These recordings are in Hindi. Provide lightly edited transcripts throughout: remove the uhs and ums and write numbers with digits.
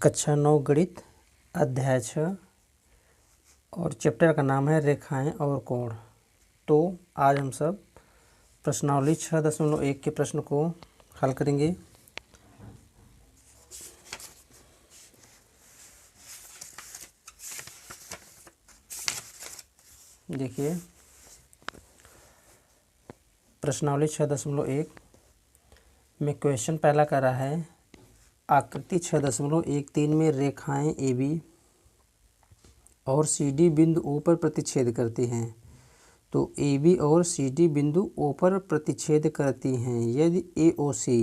कक्षा 9 गणित अध्याय 6 और चैप्टर का नाम है रेखाएं और कोण। तो आज हम सब प्रश्नावली 6.1 के प्रश्न को हल करेंगे। देखिए प्रश्नावली 6.1 में क्वेश्चन पहला कर रहा है, आकृति 6.13 में रेखाएं AB और CD बिंदु O पर प्रतिच्छेद करती हैं। तो AB और CD बिंदु O पर प्रतिच्छेद करती हैं यदि AOC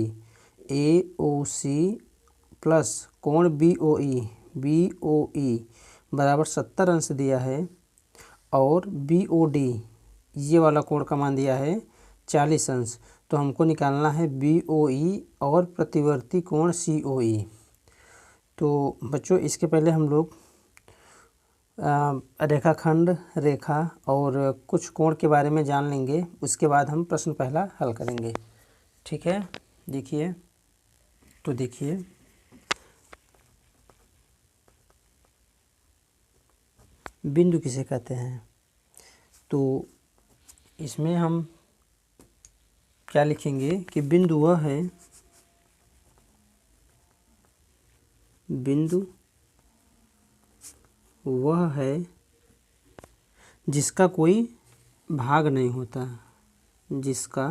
प्लस कोण BOE बराबर 70 अंश दिया है और BOD ये वाला कोण का मान दिया है 40 अंश, तो हमको निकालना है BOE और प्रतिवर्ती कोण COE। तो बच्चों इसके पहले हम लोग रेखाखंड, रेखा और कुछ कोण के बारे में जान लेंगे, उसके बाद हम प्रश्न पहला हल करेंगे। ठीक है, देखिए तो देखिए बिंदु किसे कहते हैं। तो इसमें हम क्या लिखेंगे कि बिंदु वह है जिसका कोई भाग नहीं होता, जिसका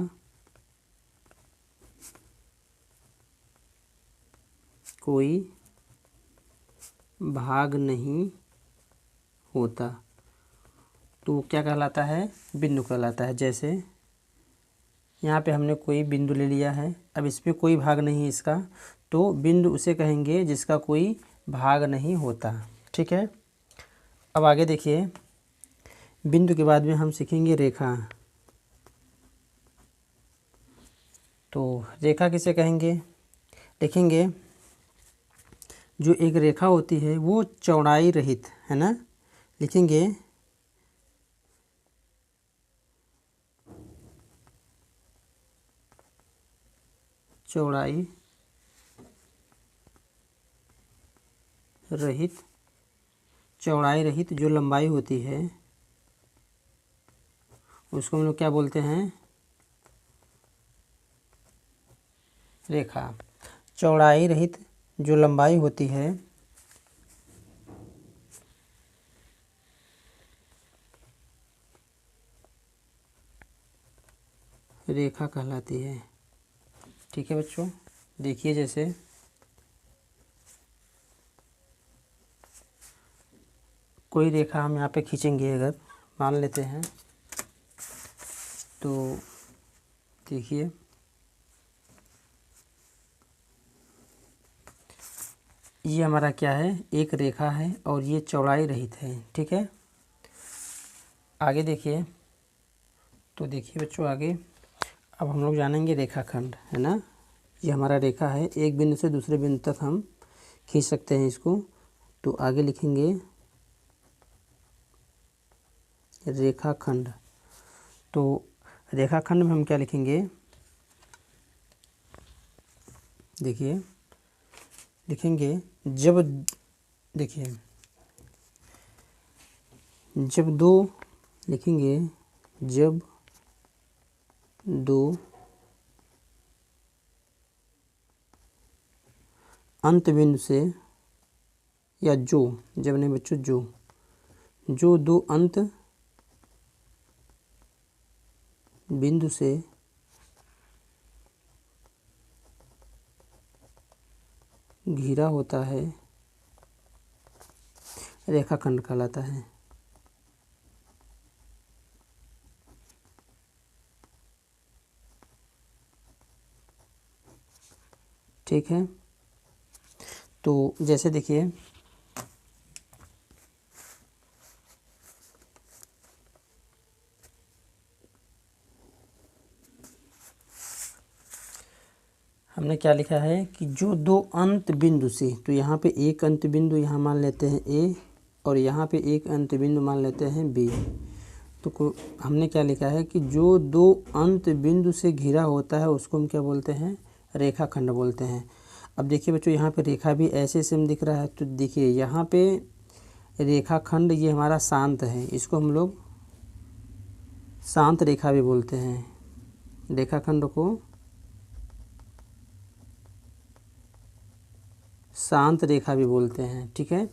कोई भाग नहीं होता, तो क्या कहलाता है, बिंदु कहलाता है। जैसे यहाँ पे हमने कोई बिंदु ले लिया है, अब इस पे कोई भाग नहीं है इसका, तो बिंदु उसे कहेंगे जिसका कोई भाग नहीं होता। ठीक है, अब आगे देखिए बिंदु के बाद में हम सीखेंगे रेखा। तो रेखा किसे कहेंगे, लिखेंगे जो एक रेखा होती है वो चौड़ाई रहित है ना, लिखेंगे चौड़ाई रहित जो लंबाई होती है उसको हम लोग क्या बोलते हैं, रेखा। चौड़ाई रहित जो लंबाई होती है रेखा कहलाती है। ठीक है बच्चों, देखिए जैसे कोई रेखा हम यहाँ पे खींचेंगे, अगर मान लेते हैं तो देखिए ये हमारा क्या है, एक रेखा है और ये चौड़ाई रहित है। ठीक है, आगे देखिए, तो देखिए बच्चों आगे अब हम लोग जानेंगे रेखाखंड, है ना। ये हमारा रेखा है, एक बिंदु से दूसरे बिंदु तक हम खींच सकते हैं इसको। तो आगे लिखेंगे रेखाखंड। तो रेखाखंड में हम क्या लिखेंगे, देखिए लिखेंगे जब दो अंत बिंदु से, या जब नहीं बच्चों जो दो अंत बिंदु से घिरा होता है रेखाखंड कहलाता है। ठीक है, तो जैसे देखिए हमने क्या लिखा है कि जो दो अंत बिंदु से, तो यहाँ पे एक अंत बिंदु यहाँ मान लेते हैं A और यहाँ पे एक अंत बिंदु मान लेते हैं B। तो हमने क्या लिखा है कि जो दो अंत बिंदु से घिरा होता है उसको हम क्या बोलते हैं, रेखाखंड बोलते हैं। अब देखिए बच्चों यहाँ पे रेखा भी ऐसे सेम दिख रहा है, तो देखिए यहाँ पे रेखाखंड ये हमारा शांत है, इसको हम लोग शांत रेखा भी बोलते हैं। रेखाखंड को शांत रेखा भी बोलते हैं, ठीक है।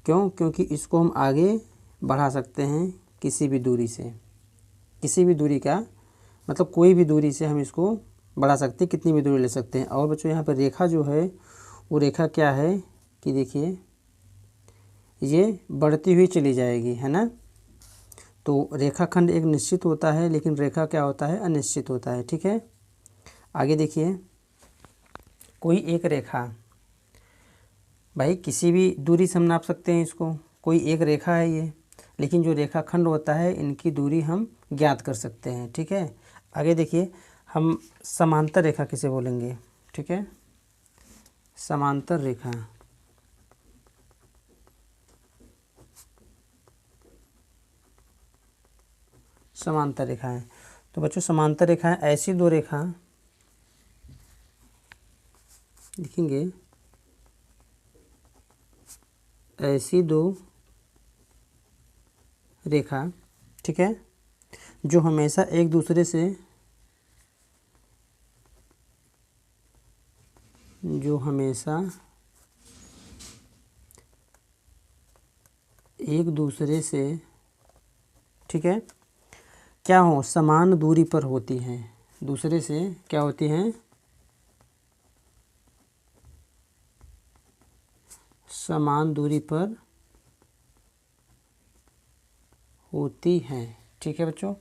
क्यों? क्योंकि इसको हम आगे बढ़ा सकते हैं किसी भी दूरी से, किसी भी दूरी का मतलब कोई भी दूरी से हम इसको बढ़ा सकते हैं, कितनी भी दूरी ले सकते हैं। और बच्चों यहाँ पर रेखा जो है वो रेखा क्या है कि देखिए ये बढ़ती हुई चली जाएगी, है ना। तो रेखाखंड एक निश्चित होता है, लेकिन रेखा क्या होता है, अनिश्चित होता है, ठीक है। आगे देखिए, कोई एक रेखा, भाई किसी भी दूरी से हम नाप सकते हैं इसको, कोई एक रेखा है ये, लेकिन जो रेखाखंड होता है इनकी दूरी हम ज्ञात कर सकते हैं, ठीक है। आगे देखिए, हम समांतर रेखा किसे बोलेंगे, ठीक है। समांतर रेखा, समांतर रेखा है। तो बच्चों समांतर रेखा है ऐसी दो रेखा लिखेंगे, ऐसी दो रेखा, ठीक है, जो हमेशा एक दूसरे से ठीक है क्या हो, समान दूरी पर होती हैं, दूसरे से क्या होती हैं, समान दूरी पर होती हैं, ठीक है बच्चों।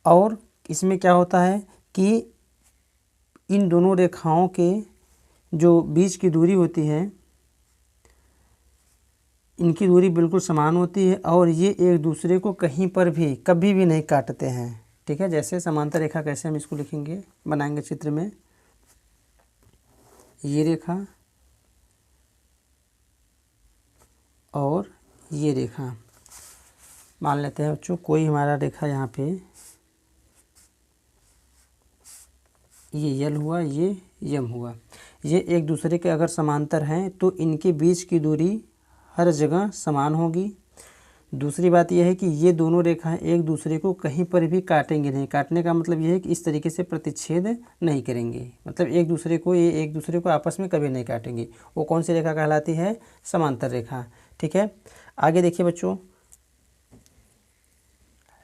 और इसमें क्या होता है कि इन दोनों रेखाओं के जो बीच की दूरी होती है, इनकी दूरी बिल्कुल समान होती है और ये एक दूसरे को कहीं पर भी कभी भी नहीं काटते हैं, ठीक है। जैसे समांतर रेखा कैसे हम इसको लिखेंगे, बनाएंगे चित्र में, ये रेखा और ये रेखा, मान लेते हैं बच्चों कोई हमारा रेखा यहाँ पे ये यल हुआ, ये यम हुआ, ये एक दूसरे के अगर समांतर हैं तो इनके बीच की दूरी हर जगह समान होगी। दूसरी बात यह है कि ये दोनों रेखाएं एक दूसरे को कहीं पर भी काटेंगे नहीं, काटने का मतलब यह है कि इस तरीके से प्रतिच्छेद नहीं करेंगे, मतलब एक दूसरे को आपस में कभी नहीं काटेंगे। वो कौन सी रेखा कहलाती है, समांतर रेखा, ठीक है। आगे देखिए बच्चों,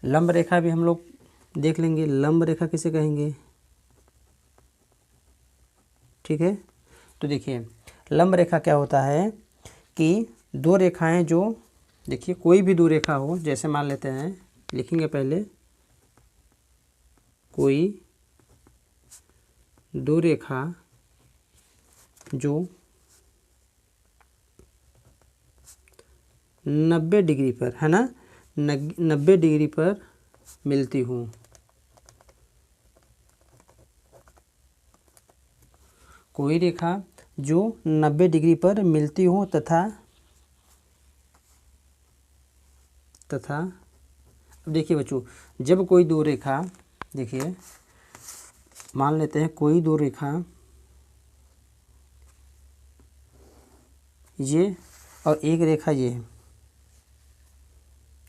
लंब रेखा भी हम लोग देख लेंगे, लंब रेखा किसे कहेंगे, ठीक है। तो देखिए लंब रेखा क्या होता है कि दो रेखाएं जो, देखिए कोई भी दो रेखा हो, जैसे मान लेते हैं, लिखेंगे पहले, कोई दो रेखा जो 90 डिग्री पर, है ना, 90 डिग्री पर मिलती हूँ, कोई रेखा जो 90 डिग्री पर मिलती हो तथा अब देखिए बच्चों, जब कोई दो रेखा, देखिए मान लेते हैं कोई दो रेखा ये और एक रेखा ये,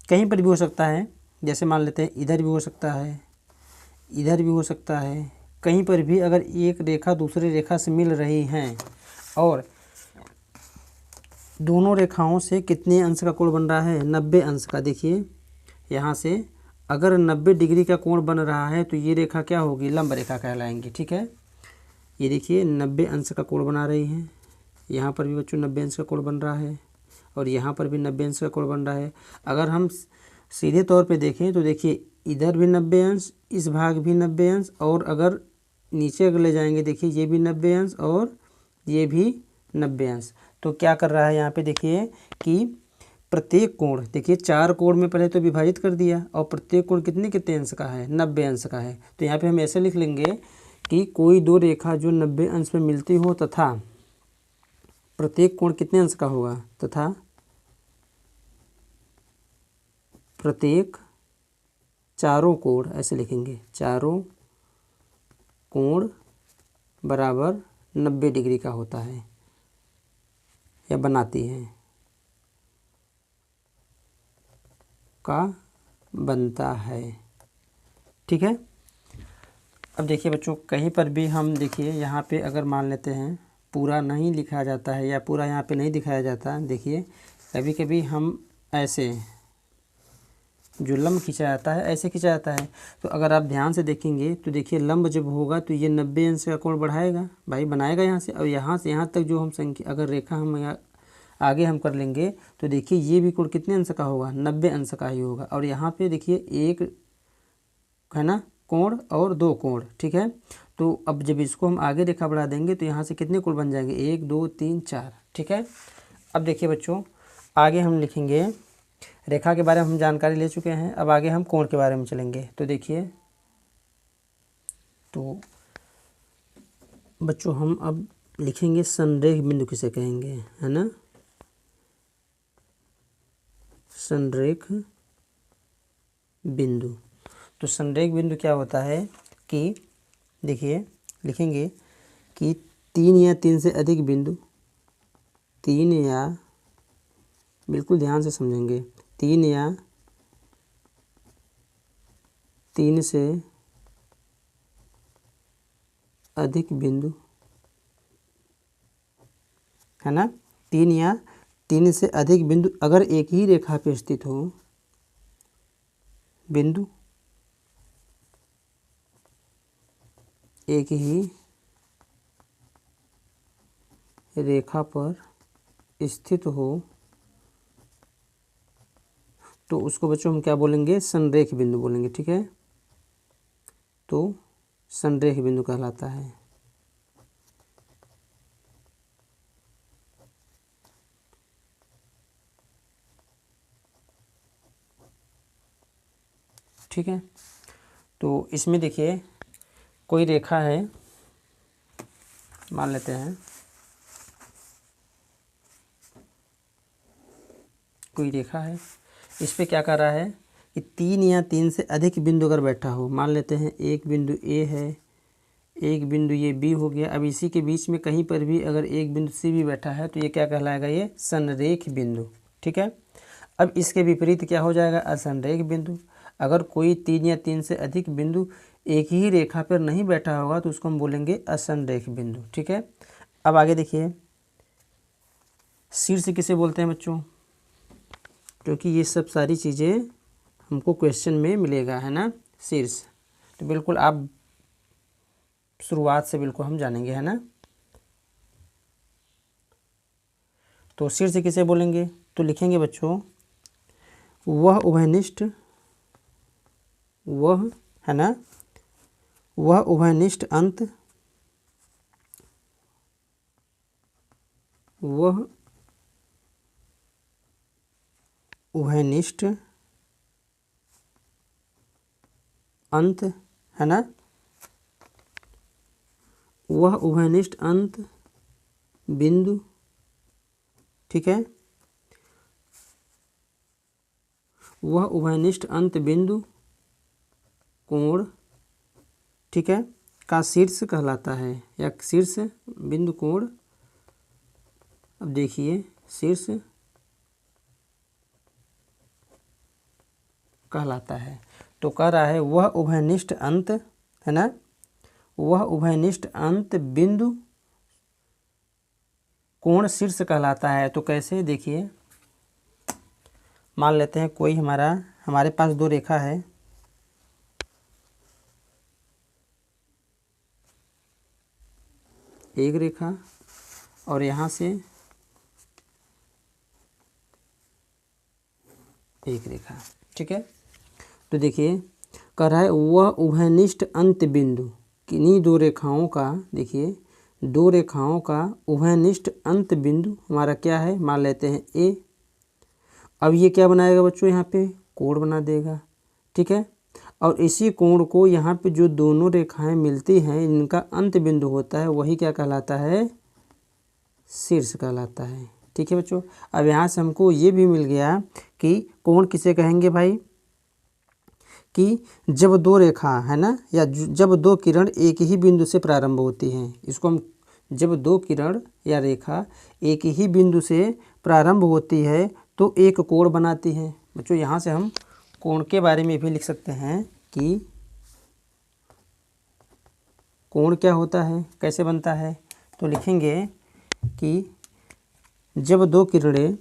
कहीं पर भी हो सकता है, जैसे मान लेते हैं इधर भी हो सकता है, इधर भी हो सकता है, कहीं पर भी अगर एक रेखा दूसरी रेखा से मिल रही हैं और दोनों रेखाओं से कितने अंश का कोण बन रहा है, 90 अंश का। देखिए यहाँ से अगर 90 डिग्री का कोण बन रहा है तो ये रेखा क्या होगी, लंब रेखा कहलाएंगी, ठीक है। ये देखिए 90 अंश का कोण बना रही है, यहाँ पर भी बच्चों 90 अंश का कोण बन रहा है और यहाँ पर भी 90 अंश का कोण बन रहा है। अगर हम सीधे तौर पे देखें तो देखिए इधर भी 90 अंश, इस भाग भी 90 अंश, और अगर नीचे अगर ले जाएंगे देखिए ये भी 90 अंश और ये भी 90 अंश। तो क्या कर रहा है यहाँ पे, देखिए कि प्रत्येक कोण, देखिए 4 कोण में पहले तो विभाजित कर दिया और प्रत्येक कोण कितने अंश का है, 90 अंश का है। तो यहाँ पे हम ऐसे लिख लेंगे कि कोई दो रेखा जो 90 अंश में मिलती हो तथा प्रत्येक कोण कितने अंश का होगा, तथा प्रत्येक चारों कोण, ऐसे लिखेंगे, चारों कोण बराबर 90 डिग्री का होता है या बनाती है, का बनता है। ठीक है। अब देखिए बच्चों, कहीं पर भी हम देखिए यहाँ पे अगर मान लेते हैं पूरा नहीं लिखा जाता है या पूरा यहाँ पे नहीं दिखाया जाता, देखिए कभी कभी हम ऐसे जो लंब खींचा जाता है ऐसे खींचा जाता है, तो अगर आप ध्यान से देखेंगे तो देखिए लंब जब होगा तो ये 90 अंश का कोण बढ़ाएगा भाई, बनाएगा यहाँ से। और यहाँ से यहाँ तक जो हम संख्या अगर रेखा हम यहाँ आगे हम कर लेंगे तो देखिए ये भी कोण कितने अंश का होगा, 90 अंश का ही होगा। और यहाँ पे देखिए एक है ना कोण और 2 कोण। ठीक है। तो अब जब इसको हम आगे रेखा बढ़ा देंगे तो यहाँ से कितने कोण बन जाएंगे, 1 2 3 4। ठीक है। अब देखिए बच्चों, आगे हम लिखेंगे, रेखा के बारे में हम जानकारी ले चुके हैं, अब आगे हम कोण के बारे में चलेंगे। तो देखिए, तो बच्चों हम अब लिखेंगे संरेख बिंदु किसे कहेंगे, है ना, संरेख बिंदु। तो संरेख बिंदु क्या होता है कि देखिए लिखेंगे कि 3 या 3 से अधिक बिंदु, 3 या, बिल्कुल ध्यान से समझेंगे, 3 या 3 से अधिक बिंदु, है ना, 3 या 3 से अधिक बिंदु अगर एक ही रेखा पे स्थित हो, बिंदु एक ही रेखा पर स्थित हो, तो उसको बच्चों हम क्या बोलेंगे, संरेख बिंदु बोलेंगे। ठीक है। तो संरेख बिंदु कहलाता है। ठीक है। तो इसमें देखिए कोई रेखा है, मान लेते हैं कोई रेखा है, इस पे क्या कर रहा है कि 3 या 3 से अधिक बिंदु अगर बैठा हो, मान लेते हैं एक बिंदु ए है, एक बिंदु ये बी हो गया, अब इसी के बीच में कहीं पर भी अगर एक बिंदु सी भी बैठा है तो ये क्या कहलाएगा, ये संरेख बिंदु। ठीक है। अब इसके विपरीत क्या हो जाएगा, असंरेख बिंदु। अगर कोई 3 या 3 से अधिक बिंदु एक ही रेखा पर नहीं बैठा होगा तो उसको हम बोलेंगे असंरेख बिंदु। ठीक है। अब आगे देखिए, शीर्ष किसे बोलते हैं बच्चों, क्योंकि ये सब सारी चीज़ें हमको क्वेश्चन में मिलेगा, है ना, शीर्ष। तो बिल्कुल आप शुरुआत से बिल्कुल हम जानेंगे, है ना। तो शीर्ष किसे बोलेंगे, तो लिखेंगे बच्चों वह उभयनिष्ठ, वह, है ना, वह उभयनिष्ठ अंत, वह उभयनिष्ठ अंत, है ना, वह उभयनिष्ठ अंत बिंदु। ठीक है। वह उभयनिष्ठ अंत बिंदु कोण, ठीक है, का शीर्ष कहलाता है, या शीर्ष बिंदु कोण। अब देखिए शीर्ष कहलाता है। तो कह रहा है वह उभयनिष्ठ अंत, है ना, वह उभयनिष्ठ अंत बिंदु कोण शीर्ष कहलाता है। तो कैसे, देखिए मान लेते हैं कोई हमारे पास 2 रेखा है, एक रेखा और यहाँ से एक रेखा। ठीक है। तो देखिए कह रहा है वह उभयनिष्ठ अंत बिंदु, किन्हीं 2 रेखाओं का, देखिए 2 रेखाओं का उभयनिष्ठ अंत बिंदु हमारा क्या है, मान लेते हैं ए। अब ये क्या बनाएगा बच्चों, यहाँ पे कोण बना देगा। ठीक है। और इसी कोण को यहाँ पे जो दोनों रेखाएं मिलती हैं इनका अंत बिंदु होता है, वही क्या कहलाता है, शीर्ष कहलाता है। ठीक है बच्चों। अब यहाँ से हमको ये भी मिल गया कि कोण किसे कहेंगे भाई, कि जब 2 रेखा, है ना, या जब 2 किरण एक ही बिंदु से प्रारंभ होती हैं, इसको हम जब दो किरण या रेखा एक ही बिंदु से प्रारंभ होती है तो एक कोण बनाती है। बच्चों यहाँ से हम कोण के बारे में भी लिख सकते हैं कि कोण क्या होता है, कैसे बनता है। तो लिखेंगे कि जब दो किरणें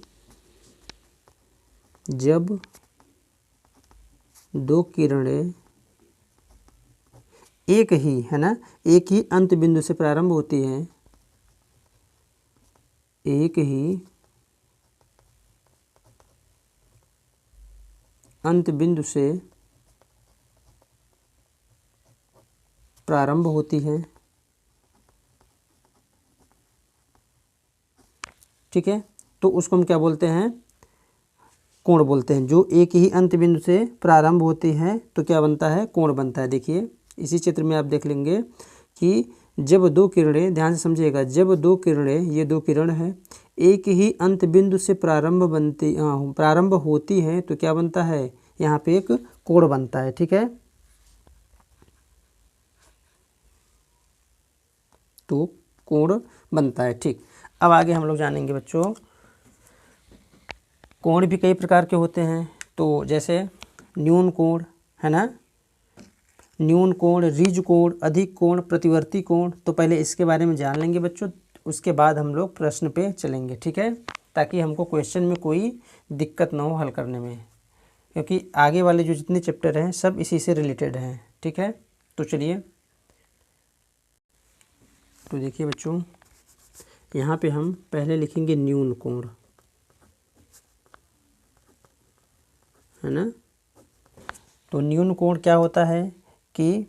एक ही, है ना, एक ही अंत बिंदु से प्रारंभ होती हैं, एक ही अंत बिंदु से प्रारंभ होती हैं, ठीक है, तो उसको हम क्या बोलते हैं, कोण बोलते हैं। जो एक ही अंत बिंदु से प्रारंभ होती है तो क्या बनता है, कोण बनता है। देखिए इसी चित्र में आप देख लेंगे कि जब दो किरणें, ध्यान से समझिएगा, जब दो किरणें, ये दो किरण है, एक ही अंत बिंदु से प्रारंभ होती है तो क्या बनता है, यहाँ पे एक कोण बनता है, ठीक है। तो कोण बनता है, ठीक। अब आगे हम लोग जानेंगे बच्चों, कोण भी कई प्रकार के होते हैं। तो जैसे न्यून कोण, है ना, न्यून कोण, ऋज कोण, अधिक कोण, प्रतिवर्ती कोण। तो पहले इसके बारे में जान लेंगे बच्चों, उसके बाद हम लोग प्रश्न पे चलेंगे, ठीक है, ताकि हमको क्वेश्चन में कोई दिक्कत ना हो हल करने में, क्योंकि आगे वाले जो जितने चैप्टर हैं सब इसी से रिलेटेड हैं, ठीक है। तो चलिए, तो देखिए बच्चों, यहाँ पे हम पहले लिखेंगे न्यून कोण, है ना। तो न्यून कोण क्या होता है कि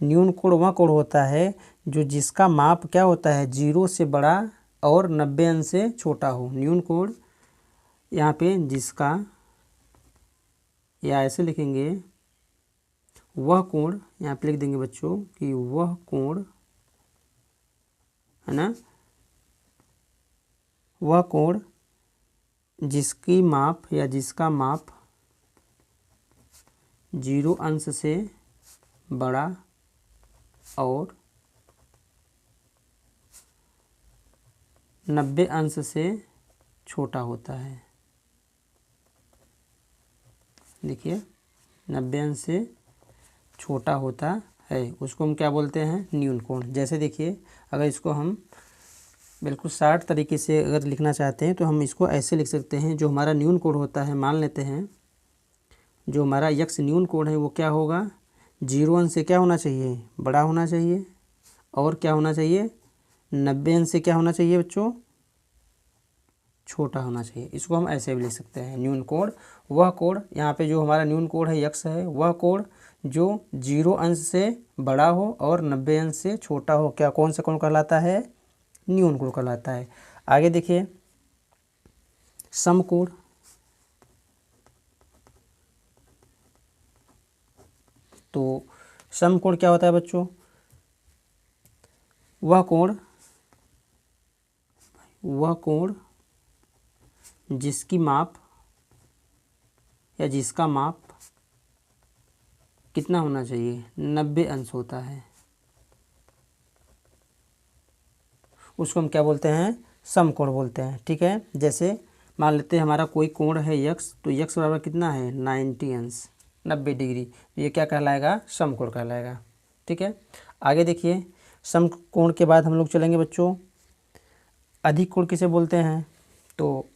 न्यून कोण वह कोण होता है जो जिसका माप क्या होता है, 0 से बड़ा और 90 अंश से छोटा हो। न्यून कोण यहाँ पे जिसका, या ऐसे लिखेंगे, वह कोण, यहाँ पे लिख देंगे बच्चों कि वह कोण, है ना, वह कोण जिसकी माप या जिसका माप 0 अंश से बड़ा और 90 अंश से छोटा होता है। देखिए 90 अंश से छोटा होता है, उसको हम क्या बोलते हैं, न्यून कोण। जैसे देखिए, अगर इसको हम बिल्कुल शार्ट तरीके से अगर लिखना चाहते हैं तो हम इसको ऐसे लिख सकते हैं। जो हमारा न्यून कोण होता है, मान लेते हैं जो हमारा यक्स न्यून कोण है वो क्या होगा, 0 अंश से क्या होना चाहिए, बड़ा होना चाहिए, और क्या होना चाहिए, 90 अंश से क्या होना चाहिए बच्चों, छोटा होना चाहिए। इसको हम ऐसे भी लिख सकते हैं, न्यून कोण वह कोण, यहाँ पे जो हमारा न्यून कोण है यक्स है, वह कोण जो 0 अंश से बड़ा हो और 90 अंश से छोटा हो, क्या, कौन सा कोण कहलाता है, न्यून कोण कहलाता है। आगे देखिए समकोण, तो समकोण क्या होता है बच्चों, वह कोण जिसकी माप या जिसका माप कितना होना चाहिए, 90 अंश होता है, उसको हम क्या बोलते हैं, समकोण बोलते हैं, ठीक है। जैसे मान लेते हैं हमारा कोई कोण है यक्स, तो यक्स बराबर कितना है, 90 अंश, 90 डिग्री, तो ये क्या कहलाएगा, समकोण कहलाएगा, ठीक है। आगे देखिए, समकोण के बाद हम लोग चलेंगे बच्चों, अधिक कोण किसे बोलते हैं, तो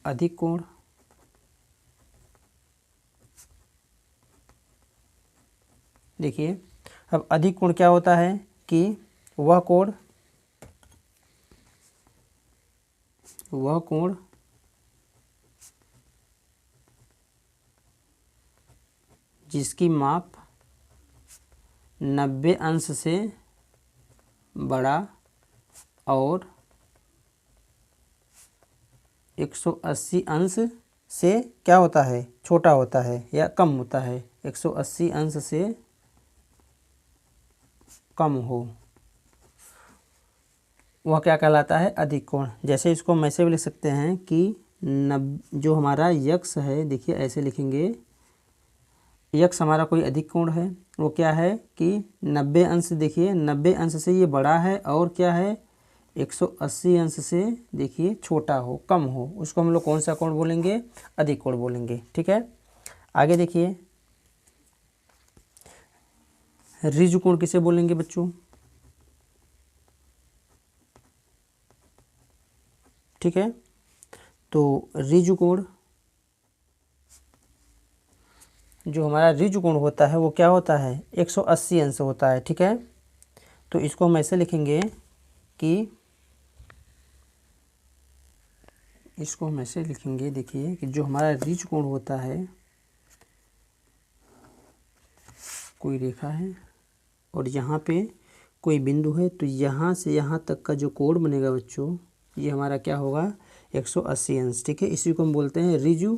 अधिक कोण, देखिए अब अधिक कोण क्या होता है कि वह कोण जिसकी माप 90 अंश से बड़ा और 180 अंश से क्या होता है, छोटा होता है या कम होता है, 180 अंश से कम हो, वह क्या कहलाता है, अधिक कोण। जैसे इसको हम ऐसे भी लिख सकते हैं कि जो हमारा यक्स है, देखिए ऐसे लिखेंगे, यक्स हमारा कोई अधिक कोण है वो क्या है कि 90 अंश, देखिए 90 अंश से ये बड़ा है और क्या है 180 अंश से देखिए छोटा हो, कम हो, उसको हम लोग कौन सा कोण बोलेंगे? अधिक कोण बोलेंगे। ठीक है, आगे देखिए ऋजु कोण किसे बोलेंगे बच्चों? ठीक है, तो ऋजु कोण, जो हमारा ऋजु कोण होता है वो क्या होता है? 180 अंश होता है। ठीक है, तो इसको हम ऐसे लिखेंगे कि इसको हम ऐसे लिखेंगे, देखिए कि जो हमारा ऋजु कोण होता है, कोई रेखा है और यहाँ पे कोई बिंदु है, तो यहाँ से यहाँ तक का जो कोण बनेगा बच्चों, ये हमारा क्या होगा? 180 अंश। ठीक है, इसी को हम बोलते हैं ऋजु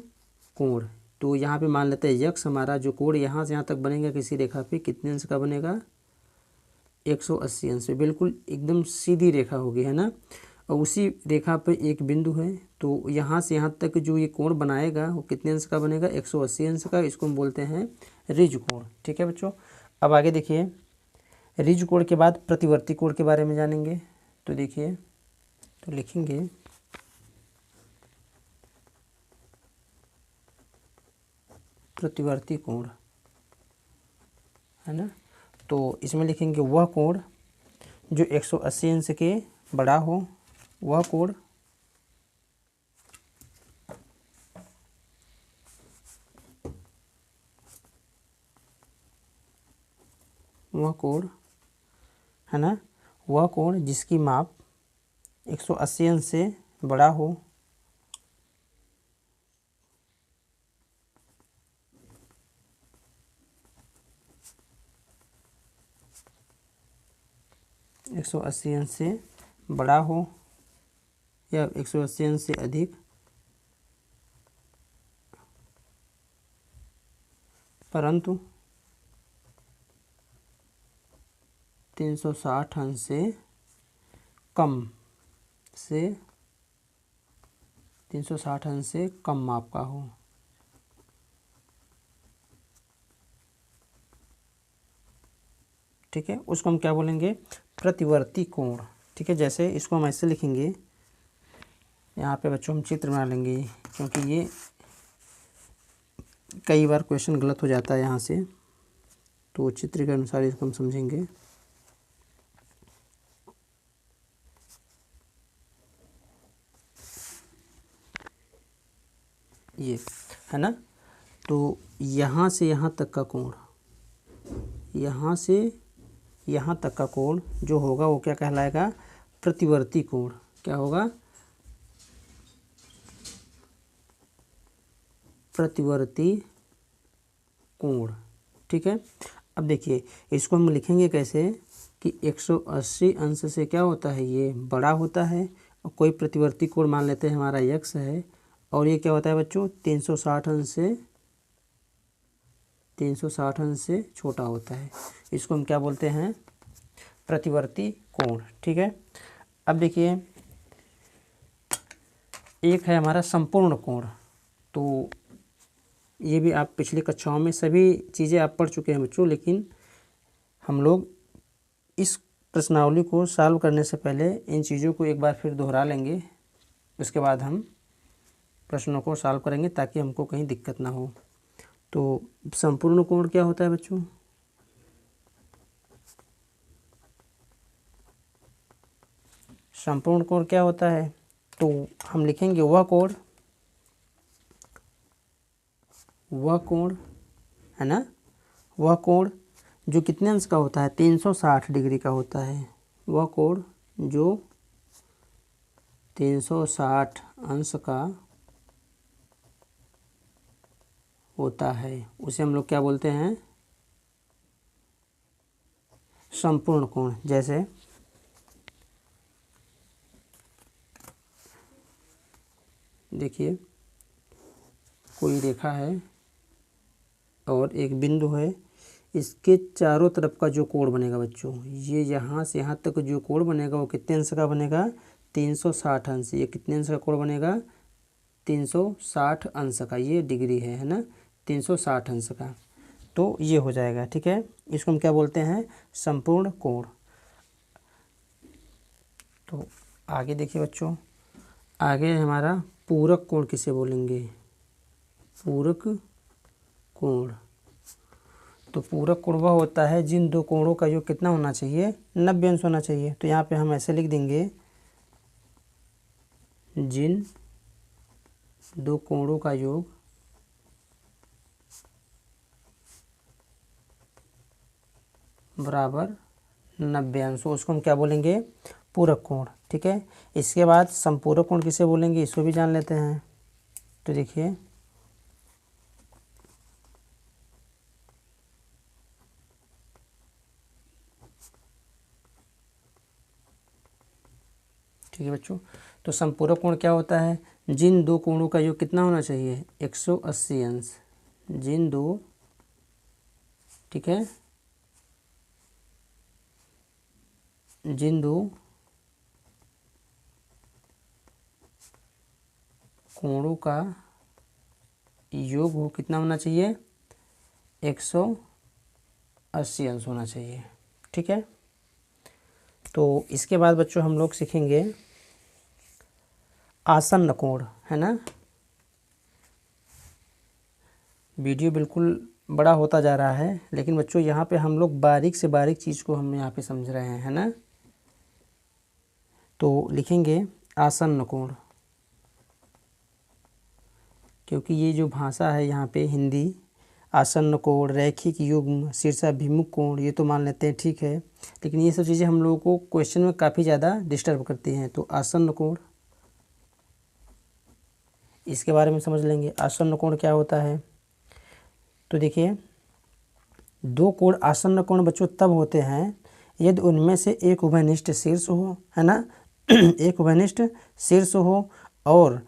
कोण। तो यहाँ पे मान लेते हैं यक्स, हमारा जो कोण यहाँ से यहाँ तक बनेगा किसी रेखा पे, कितने अंश का बनेगा? 180 अंश पे, बिल्कुल एकदम सीधी रेखा होगी, है ना। और उसी रेखा पे एक बिंदु है, तो यहाँ से यहाँ तक जो ये कोण बनाएगा वो कितने अंश का बनेगा? 180 अंश का। इसको हम बोलते हैं ऋजु कोण। ठीक है बच्चों, अब आगे देखिए ऋजु कोण के बाद प्रतिवर्ती कोण के बारे में जानेंगे। तो देखिए, तो लिखेंगे प्रतिवर्ती कोण, है ना। तो इसमें लिखेंगे वह कोण जो 180 अंश के बड़ा हो, वह कोण है ना, वह कोण जिसकी माप 180 अंश से बड़ा हो, एक सौ अस्सी अंश से बड़ा हो या 180 अंश से अधिक, परंतु 360 अंश से कम, से 360 अंश से कम माप का हो। ठीक है, उसको हम क्या बोलेंगे? प्रतिवर्ती कोण। ठीक है, जैसे इसको हम ऐसे लिखेंगे, यहाँ पे बच्चों हम चित्र बना लेंगे, क्योंकि ये कई बार क्वेश्चन गलत हो जाता है यहाँ से, तो चित्र के अनुसार इसको हम समझेंगे। ये है ना, तो यहाँ से यहाँ तक का कोण, यहाँ से यहाँ तक का कोण जो होगा वो क्या कहलाएगा? प्रतिवर्ती कोण। क्या होगा? प्रतिवर्ती कोण। ठीक है, अब देखिए इसको हम लिखेंगे कैसे कि 180 अंश से क्या होता है? ये बड़ा होता है, और कोई प्रतिवर्ती कोण मान लेते हैं हमारा यक्स है, और ये क्या होता है बच्चों? 360 अंश से छोटा होता है। इसको हम क्या बोलते हैं? प्रतिवर्ती कोण। ठीक है, अब देखिए एक है हमारा संपूर्ण कोण। तो ये भी आप पिछली कक्षाओं में सभी चीज़ें आप पढ़ चुके हैं बच्चों, लेकिन हम लोग इस प्रश्नावली को सॉल्व करने से पहले इन चीज़ों को एक बार फिर दोहरा लेंगे, उसके बाद हम प्रश्नों को सॉल्व करेंगे ताकि हमको कहीं दिक्कत ना हो। तो संपूर्ण कोण क्या होता है बच्चों? संपूर्ण कोण क्या होता है? तो हम लिखेंगे वह कोण है ना, वह कोण जो कितने अंश का होता है? 360 डिग्री का होता है। वह कोण जो 360 अंश का होता है उसे हम लोग क्या बोलते हैं? संपूर्ण कोण। जैसे देखिए कोई रेखा है और एक बिंदु है, इसके चारों तरफ का जो कोण बनेगा बच्चों, ये यहाँ से यहाँ तक जो कोण बनेगा वो कितने अंश का बनेगा? 360 अंश। ये कितने अंश का कोण बनेगा? 360 अंश का। ये डिग्री है ना, 360 अंश का। तो ये हो जाएगा। ठीक है, इसको हम क्या बोलते हैं, संपूर्ण कोण। तो आगे देखिए बच्चों, आगे हमारा पूरक कोण किसे बोलेंगे, पूरक कोण। तो पूरक कोण वह होता है जिन दो कोणों का योग कितना होना चाहिए, 90 अंश होना चाहिए। तो यहाँ पे हम ऐसे लिख देंगे, जिन दो कोणों का योग बराबर 90 अंश, उसको हम क्या बोलेंगे, पूरक कोण। ठीक है, इसके बाद संपूरक कोण किसे बोलेंगे, इसको भी जान लेते हैं। तो देखिए, ठीक है बच्चों, तो संपूरक कोण क्या होता है, जिन दो कोणों का योग कितना होना चाहिए, 180 अंश। जिन दो, ठीक है, जिन दो कोणों का योग हो कितना होना चाहिए, 180 अंश होना चाहिए। ठीक है, तो इसके बाद बच्चों हम लोग सीखेंगे आसन्न कोण, है ना। वीडियो बिल्कुल बड़ा होता जा रहा है, लेकिन बच्चों यहाँ पे हम लोग बारीक से बारीक चीज़ को हम यहाँ पे समझ रहे हैं, है ना। तो लिखेंगे आसन्न कोण, क्योंकि ये जो भाषा है यहाँ पे हिंदी, आसन्न कोण, रैखिक युग्म, शीर्षाभिमुख कोण, ये तो मान लेते हैं, ठीक है, लेकिन ये सब चीज़ें हम लोगों को क्वेश्चन में काफ़ी ज़्यादा डिस्टर्ब करती हैं। तो आसन्न कोण, इसके बारे में समझ लेंगे, आसन्न कोण क्या होता है। तो देखिए, दो कोण आसन्न कोण बच्चों तब होते हैं यदि उनमें से एक उभयनिष्ठ शीर्ष हो, है ना एक उभयनिष्ठ शीर्ष हो और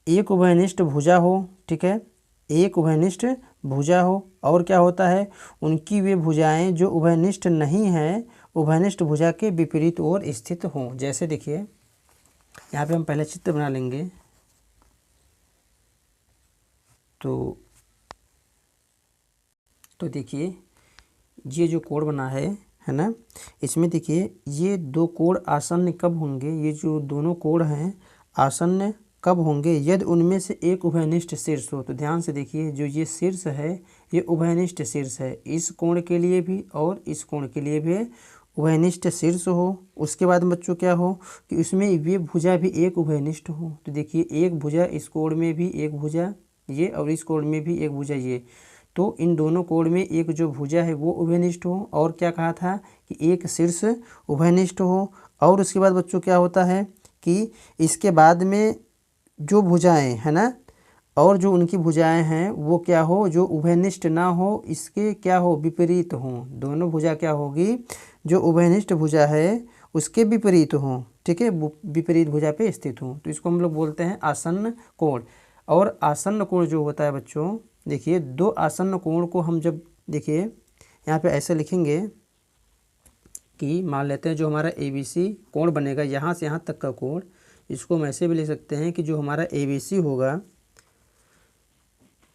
एक उभयनिष्ठ भुजा हो। ठीक है, एक उभयनिष्ठ भुजा हो, और क्या होता है, उनकी वे भुजाएं जो उभयनिष्ठ नहीं है उभयनिष्ठ भुजा के विपरीत ओर स्थित हों। जैसे देखिए, यहाँ पे हम पहले चित्र बना लेंगे। तो देखिए, ये जो कोण बना है ना, इसमें देखिए ये दो कोण आसन्न कब होंगे, ये जो दोनों कोण हैं आसन्न कब होंगे, यदि उनमें से एक उभयनिष्ठ शीर्ष हो। तो ध्यान से देखिए, जो ये शीर्ष है ये उभयनिष्ठ शीर्ष है, इस कोण के लिए भी और इस कोण के लिए भी उभयनिष्ठ शीर्ष हो। उसके बाद बच्चों क्या हो कि उसमें ये भुजा भी एक उभयनिष्ठ हो। तो देखिए, एक भुजा इस कोण में भी एक भुजा ये, और इस कोण में भी एक भुजा ये, तो इन दोनों कोण में एक जो भुजा है वो उभयनिष्ठ हो। और क्या कहा था कि एक शीर्ष उभयनिष्ठ हो। और उसके बाद बच्चों क्या होता है कि इसके बाद में जो भुजाएं है ना, और जो उनकी भुजाएं हैं वो क्या हो, जो उभयनिष्ठ ना हो, इसके क्या हो, विपरीत हो। दोनों भुजा क्या होगी, जो उभयनिष्ठ भुजा है उसके विपरीत हो। ठीक है, विपरीत भुजा पे स्थित हो। तो इसको हम लोग बोलते हैं आसन्न कोण। और आसन्न कोण जो होता है बच्चों, देखिए दो आसन्न कोण को हम जब देखिए यहाँ पे ऐसे लिखेंगे कि मान लेते हैं जो हमारा ABC कोण बनेगा, यहाँ से यहाँ तक का कोण, इसको हम ऐसे भी लिख सकते हैं कि जो हमारा ABC होगा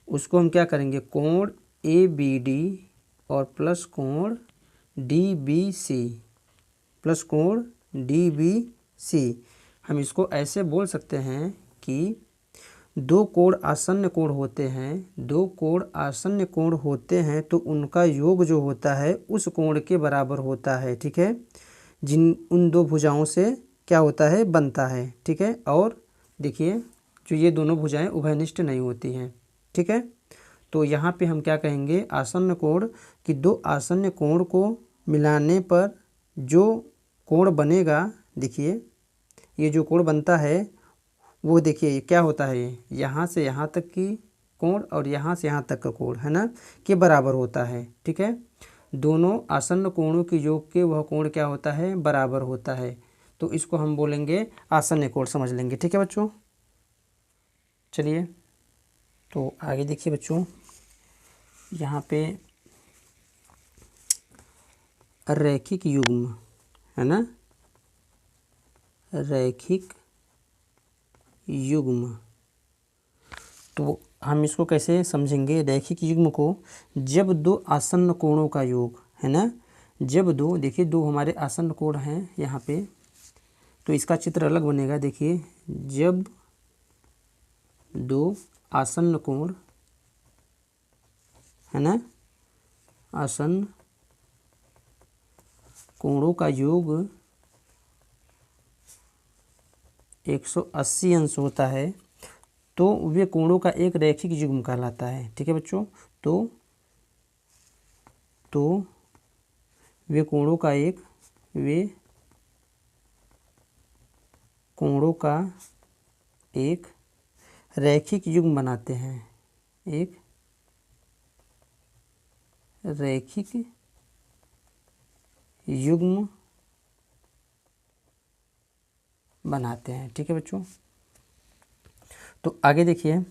उसको हम क्या करेंगे, कोण ABD और प्लस कोण DBC, प्लस कोण DBC। हम इसको ऐसे बोल सकते हैं कि दो कोण आसन्न कोण होते हैं, दो कोण आसन्न कोण होते हैं तो उनका योग जो होता है उस कोण के बराबर होता है। ठीक है, जिन उन दो भुजाओं से क्या होता है, बनता है। ठीक है, और देखिए जो ये दोनों भुजाएं उभयनिष्ठ नहीं होती हैं। ठीक है, तो यहाँ पे हम क्या कहेंगे, आसन्न कोण कि दो आसन्न कोण को मिलाने पर जो कोण बनेगा, देखिए ये जो कोण बनता है वो देखिए क्या होता है, यहाँ से यहाँ तक की कोण और यहाँ से यहाँ तक का कोण, है ना, के बराबर होता है। ठीक है, दोनों आसन्न कोणों के योग के वह कोण क्या होता है, बराबर होता है। तो इसको हम बोलेंगे आसन्न कोण, समझ लेंगे। ठीक है बच्चों, चलिए तो आगे देखिए बच्चों, यहाँ पे रैखिक युग्म, है ना, रैखिक युग्म। तो हम इसको कैसे समझेंगे, रैखिक युग्म को जब दो आसन्न कोणों का योग है ना, जब दो, देखिए दो हमारे आसन्न कोण हैं यहाँ पे, तो इसका चित्र अलग बनेगा। देखिए जब दो आसन्न कोण है ना, आसन्न कोणों का योग 180 अंश होता है तो वे कोणों का एक रैखिक युग्म कहलाता है। ठीक है बच्चों, तो वे कोणों का एक रैखिक युग्म बनाते हैं, एक रैखिक युग्म बनाते हैं। ठीक है बच्चों, तो आगे देखिए,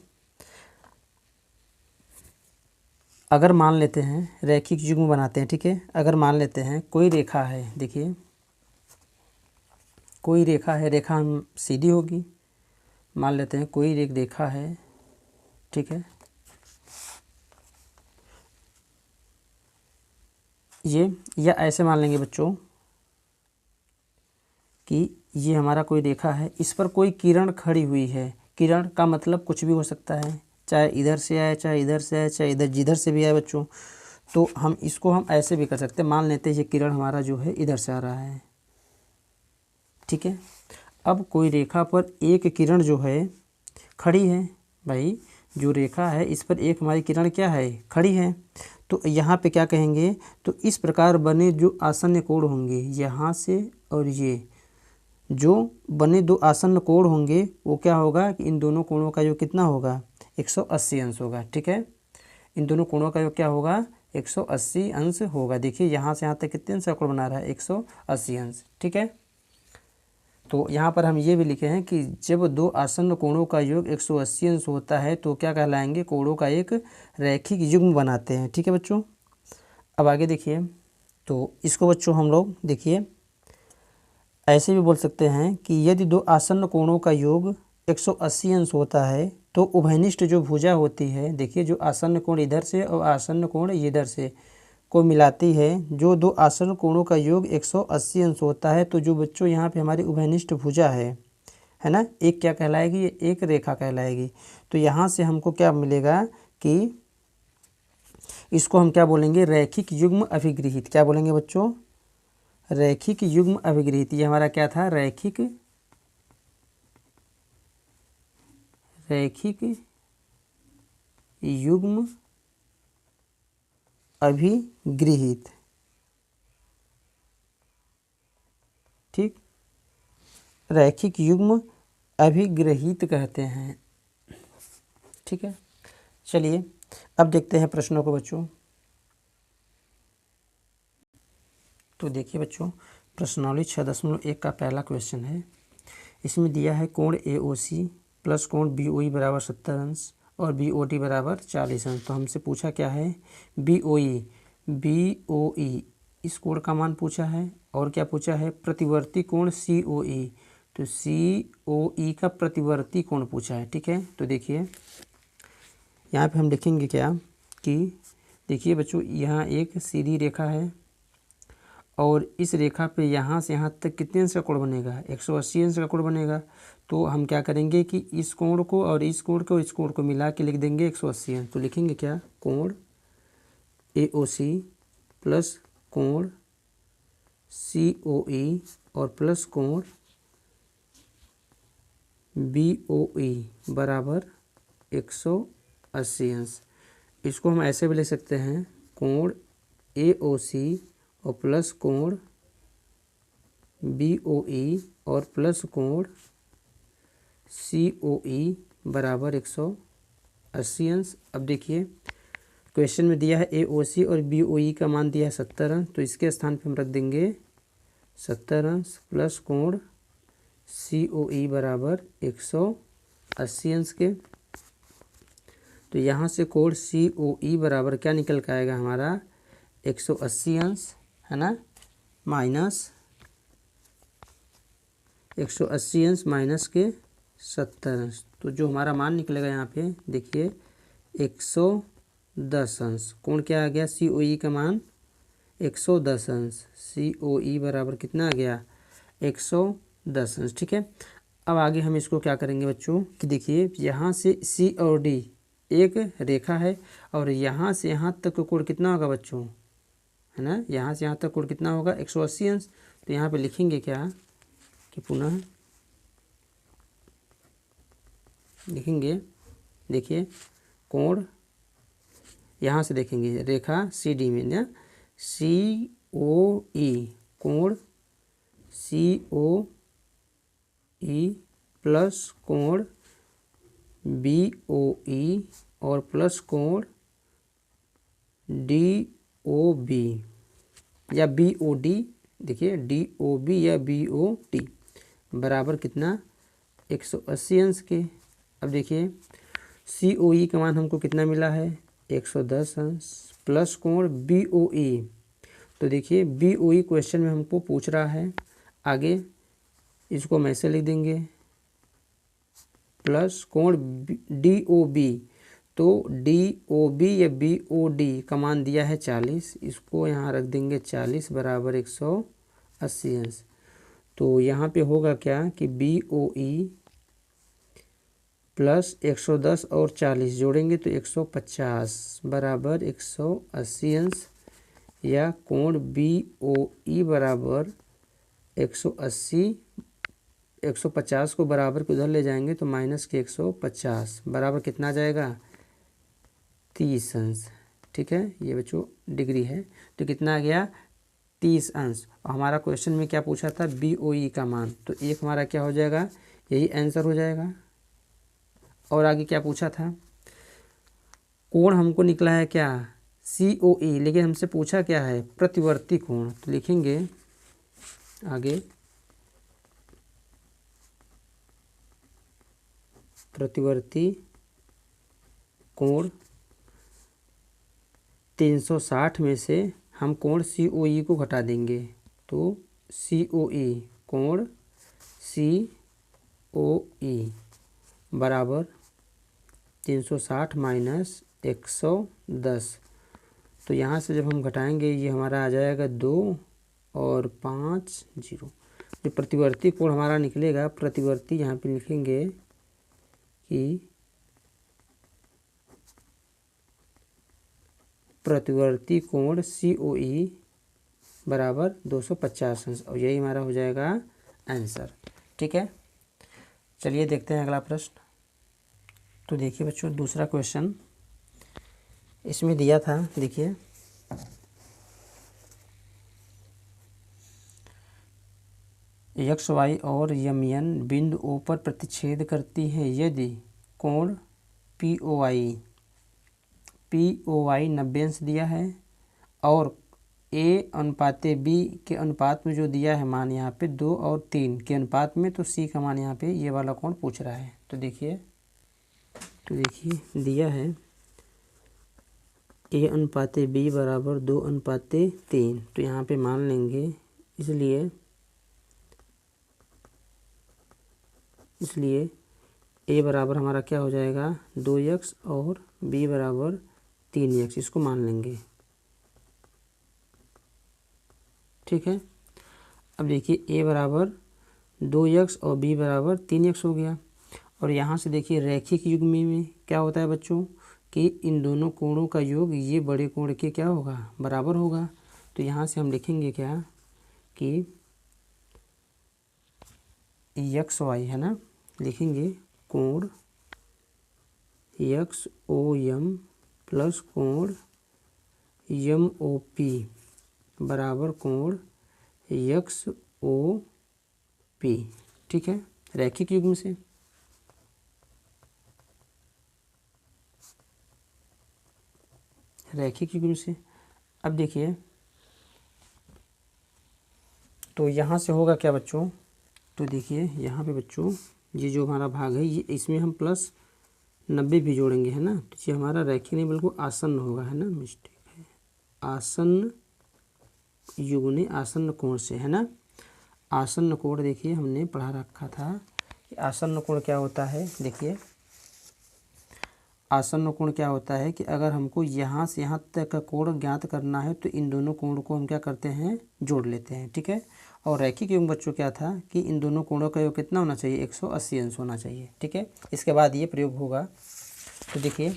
अगर मान लेते हैं रैखिक युग्म बनाते हैं, ठीक है, अगर मान लेते हैं कोई रेखा है, देखिए कोई रेखा है, रेखा हम सीधी होगी, मान लेते हैं कोई एक रेखा है, ठीक है, ये, या ऐसे मान लेंगे बच्चों कि ये हमारा कोई रेखा है, इस पर कोई किरण खड़ी हुई है। किरण का मतलब कुछ भी हो सकता है, चाहे इधर से आए, चाहे इधर से आए, चाहे इधर जिधर से भी आए बच्चों। तो हम इसको हम ऐसे भी कर सकते हैं, मान लेते हैं ये किरण हमारा जो है इधर से आ रहा है, ठीक है। अब कोई रेखा पर एक किरण जो है खड़ी है, भाई जो रेखा है इस पर एक हमारी किरण क्या है, खड़ी है। तो यहाँ पे क्या कहेंगे, तो इस प्रकार बने जो आसन्न कोण होंगे यहाँ से और ये जो बने दो आसन्न कोण होंगे वो क्या होगा कि इन दोनों कोणों का योग कितना होगा, 180 अंश होगा। ठीक है, इन दोनों कोणों का योग क्या होगा, 180 अंश होगा। देखिए यहाँ से यहाँ तक कितने अंश का कोण बना रहा है, 180 अंश। ठीक है, तो यहाँ पर हम ये भी लिखे हैं कि जब दो आसन्न कोणों का योग 180 अंश होता है तो क्या कहलाएंगे, कोणों का एक रैखिक युग्म बनाते हैं। ठीक है बच्चों, अब आगे देखिए, तो इसको बच्चों हम लोग देखिए ऐसे भी बोल सकते हैं कि यदि दो आसन्न कोणों का योग 180 अंश होता है तो उभयनिष्ठ जो भुजा होती है, देखिए जो आसन्न कोण इधर से और आसन्न कोण इधर से को मिलाती है, जो दो आसन्न कोणों का योग 180 अंश होता है, तो जो बच्चों यहाँ पे हमारी उभयनिष्ठ भुजा है ना, एक क्या कहलाएगी, ये एक रेखा कहलाएगी। तो यहाँ से हमको क्या मिलेगा कि इसको हम क्या बोलेंगे, रैखिक युग्म अभिगृहित। क्या बोलेंगे बच्चों, रैखिक युग्म अभिगृहित। ये हमारा क्या था, रैखिक युग्म अभिगृहित। ठीक, रैखिक युग्म अभिगृहित कहते हैं। ठीक है, चलिए अब देखते हैं प्रश्नों को बच्चों। तो देखिए बच्चों, प्रश्नावली 6.1 का पहला क्वेश्चन है। इसमें दिया है कोण AOC प्लस कोण BOE बराबर 70 अंश और BOD बराबर 40 अंश। तो हमसे पूछा क्या है, BOE इस कोण का मान पूछा है, और क्या पूछा है, प्रतिवर्ती कोण COE। तो COE का प्रतिवर्ती कोण पूछा है। ठीक है, तो देखिए यहाँ पे हम लिखेंगे क्या कि देखिए बच्चों, यहाँ एक सीधी रेखा है और इस रेखा पे यहाँ से यहाँ तक कितने अंश का कोण बनेगा, 180 अंश का कोण बनेगा। तो हम क्या करेंगे कि इस कोण को और इस कोण को इस कोण को मिला के लिख देंगे 180 अंश। तो लिखेंगे क्या, कोण AOC प्लस कोण COE और प्लस कोण BOE बराबर 180 अंश। इसको हम ऐसे भी लिख सकते हैं, कोण AOC और प्लस कोण BOE और प्लस कोण COE बराबर 180 अंश। अब देखिए क्वेश्चन में दिया है AOC और BOE का मान दिया है 70 अंश, तो इसके स्थान पे हम रख देंगे 70 अंश प्लस कोण COE बराबर 180 अंश के। तो यहाँ से कोण COE बराबर क्या निकल के आएगा हमारा, 180 अंश है ना, माइनस 180 अंश माइनस के 70 अंश। तो जो हमारा मान निकलेगा यहाँ पे देखिए 110 अंश। कोण क्या आ गया, COE का मान 110 अंश। COE बराबर कितना आ गया, 110 अंश। ठीक है, अब आगे हम इसको क्या करेंगे बच्चों कि देखिए यहाँ से C और D एक रेखा है और यहाँ से यहाँ तक का कोण कितना होगा बच्चों, है ना, यहाँ से यहाँ तक कोण कितना होगा 180 अंश। तो यहाँ पे लिखेंगे क्या कि पुनः लिखेंगे, देखिए कोण यहाँ से देखेंगे रेखा CD में ना COE, कोण COE प्लस कोण BOE और प्लस कोण DOB या BOD, देखिए DOB या BOD बराबर कितना 180 अंश के। अब देखिए COE का मान हमको कितना मिला है 110 अंश प्लस कोण BOE। तो देखिए BOE क्वेश्चन में हमको पूछ रहा है, आगे इसको हम ऐसे लिख देंगे प्लस कोण DOB। तो DOB या BOD का मान दिया है 40, इसको यहाँ रख देंगे 40 बराबर 180 अंश। तो यहाँ पे होगा क्या कि BOE प्लस 110 और 40 जोड़ेंगे तो 150 बराबर 180 अंश, या कोण BOE बराबर 180, 150 को बराबर के उधर ले जाएंगे तो माइनस के 150 बराबर कितना आ जाएगा 30 अंश। ठीक है, ये बच्चों डिग्री है, तो कितना आ गया 30 अंश। और हमारा क्वेश्चन में क्या पूछा था BOE का मान, तो एक हमारा क्या हो जाएगा, यही आंसर हो जाएगा। और आगे क्या पूछा था, कोण हमको निकला है क्या COE, लेकिन हमसे पूछा क्या है प्रतिवर्ती कोण। तो लिखेंगे आगे प्रतिवर्ती कोण 360 में से हम कोण COE को घटा देंगे, तो COE कोण COE बराबर 360 माइनस 110। तो यहाँ से जब हम घटाएंगे ये हमारा आ जाएगा 2 और 5 0। जो प्रतिवर्ती कोण हमारा निकलेगा, प्रतिवर्ती यहाँ पे लिखेंगे कि प्रतिवर्ती कोण COE बराबर 250 अंश, और यही हमारा हो जाएगा आंसर। ठीक है, चलिए देखते हैं अगला प्रश्न। तो देखिए बच्चों दूसरा क्वेश्चन इसमें दिया था, देखिए XY और यमयन बिंदु O पर प्रतिच्छेद करती हैं यदि कोण POI 90 अंश दिया है और A अनुपात B के अनुपात में जो दिया है मान यहाँ पे 2 और 3 के अनुपात में, तो C का मान यहाँ पे ये वाला कोण पूछ रहा है। तो देखिए दिया है A अनुपात B बराबर 2 अनुपात 3, तो यहाँ पे मान लेंगे, इसलिए A बराबर हमारा क्या हो जाएगा 2x और B बराबर 3x, इसको मान लेंगे। ठीक है, अब देखिए A बराबर 2x और B बराबर 3x हो गया। और यहाँ से देखिए रैखिक युग्मी में क्या होता है बच्चों कि इन दोनों कोणों का योग ये बड़े कोण के क्या होगा बराबर होगा। तो यहाँ से हम लिखेंगे क्या कि XY है ना, लिखेंगे कोण XOM प्लस कोण MOP बराबर कोण XOP। ठीक है, रैखिक युग्म से। अब देखिए तो यहाँ से होगा क्या बच्चों, तो देखिए यहाँ पे बच्चों ये जो हमारा भाग है ये इसमें हम प्लस 90 भी जोड़ेंगे, है ना, तो ये हमारा रैखिक नहीं बिल्कुल आसन्न होगा, है ना, मिस्टेक है, आसन्न युग्म आसन्न कोण से, है ना। आसन्न कोण देखिए हमने पढ़ा रखा था कि आसन्न कोण क्या होता है, देखिए आसन्न कोण क्या होता है कि अगर हमको यहाँ से यहाँ तक का कोण ज्ञात करना है तो इन दोनों कोण को हम क्या करते हैं, जोड़ लेते हैं। ठीक है। और रैखिक युग्म बच्चों क्या था कि इन दोनों कोणों का योग कितना होना चाहिए, 180 अंश होना चाहिए। ठीक है। इसके बाद ये प्रयोग होगा। तो देखिए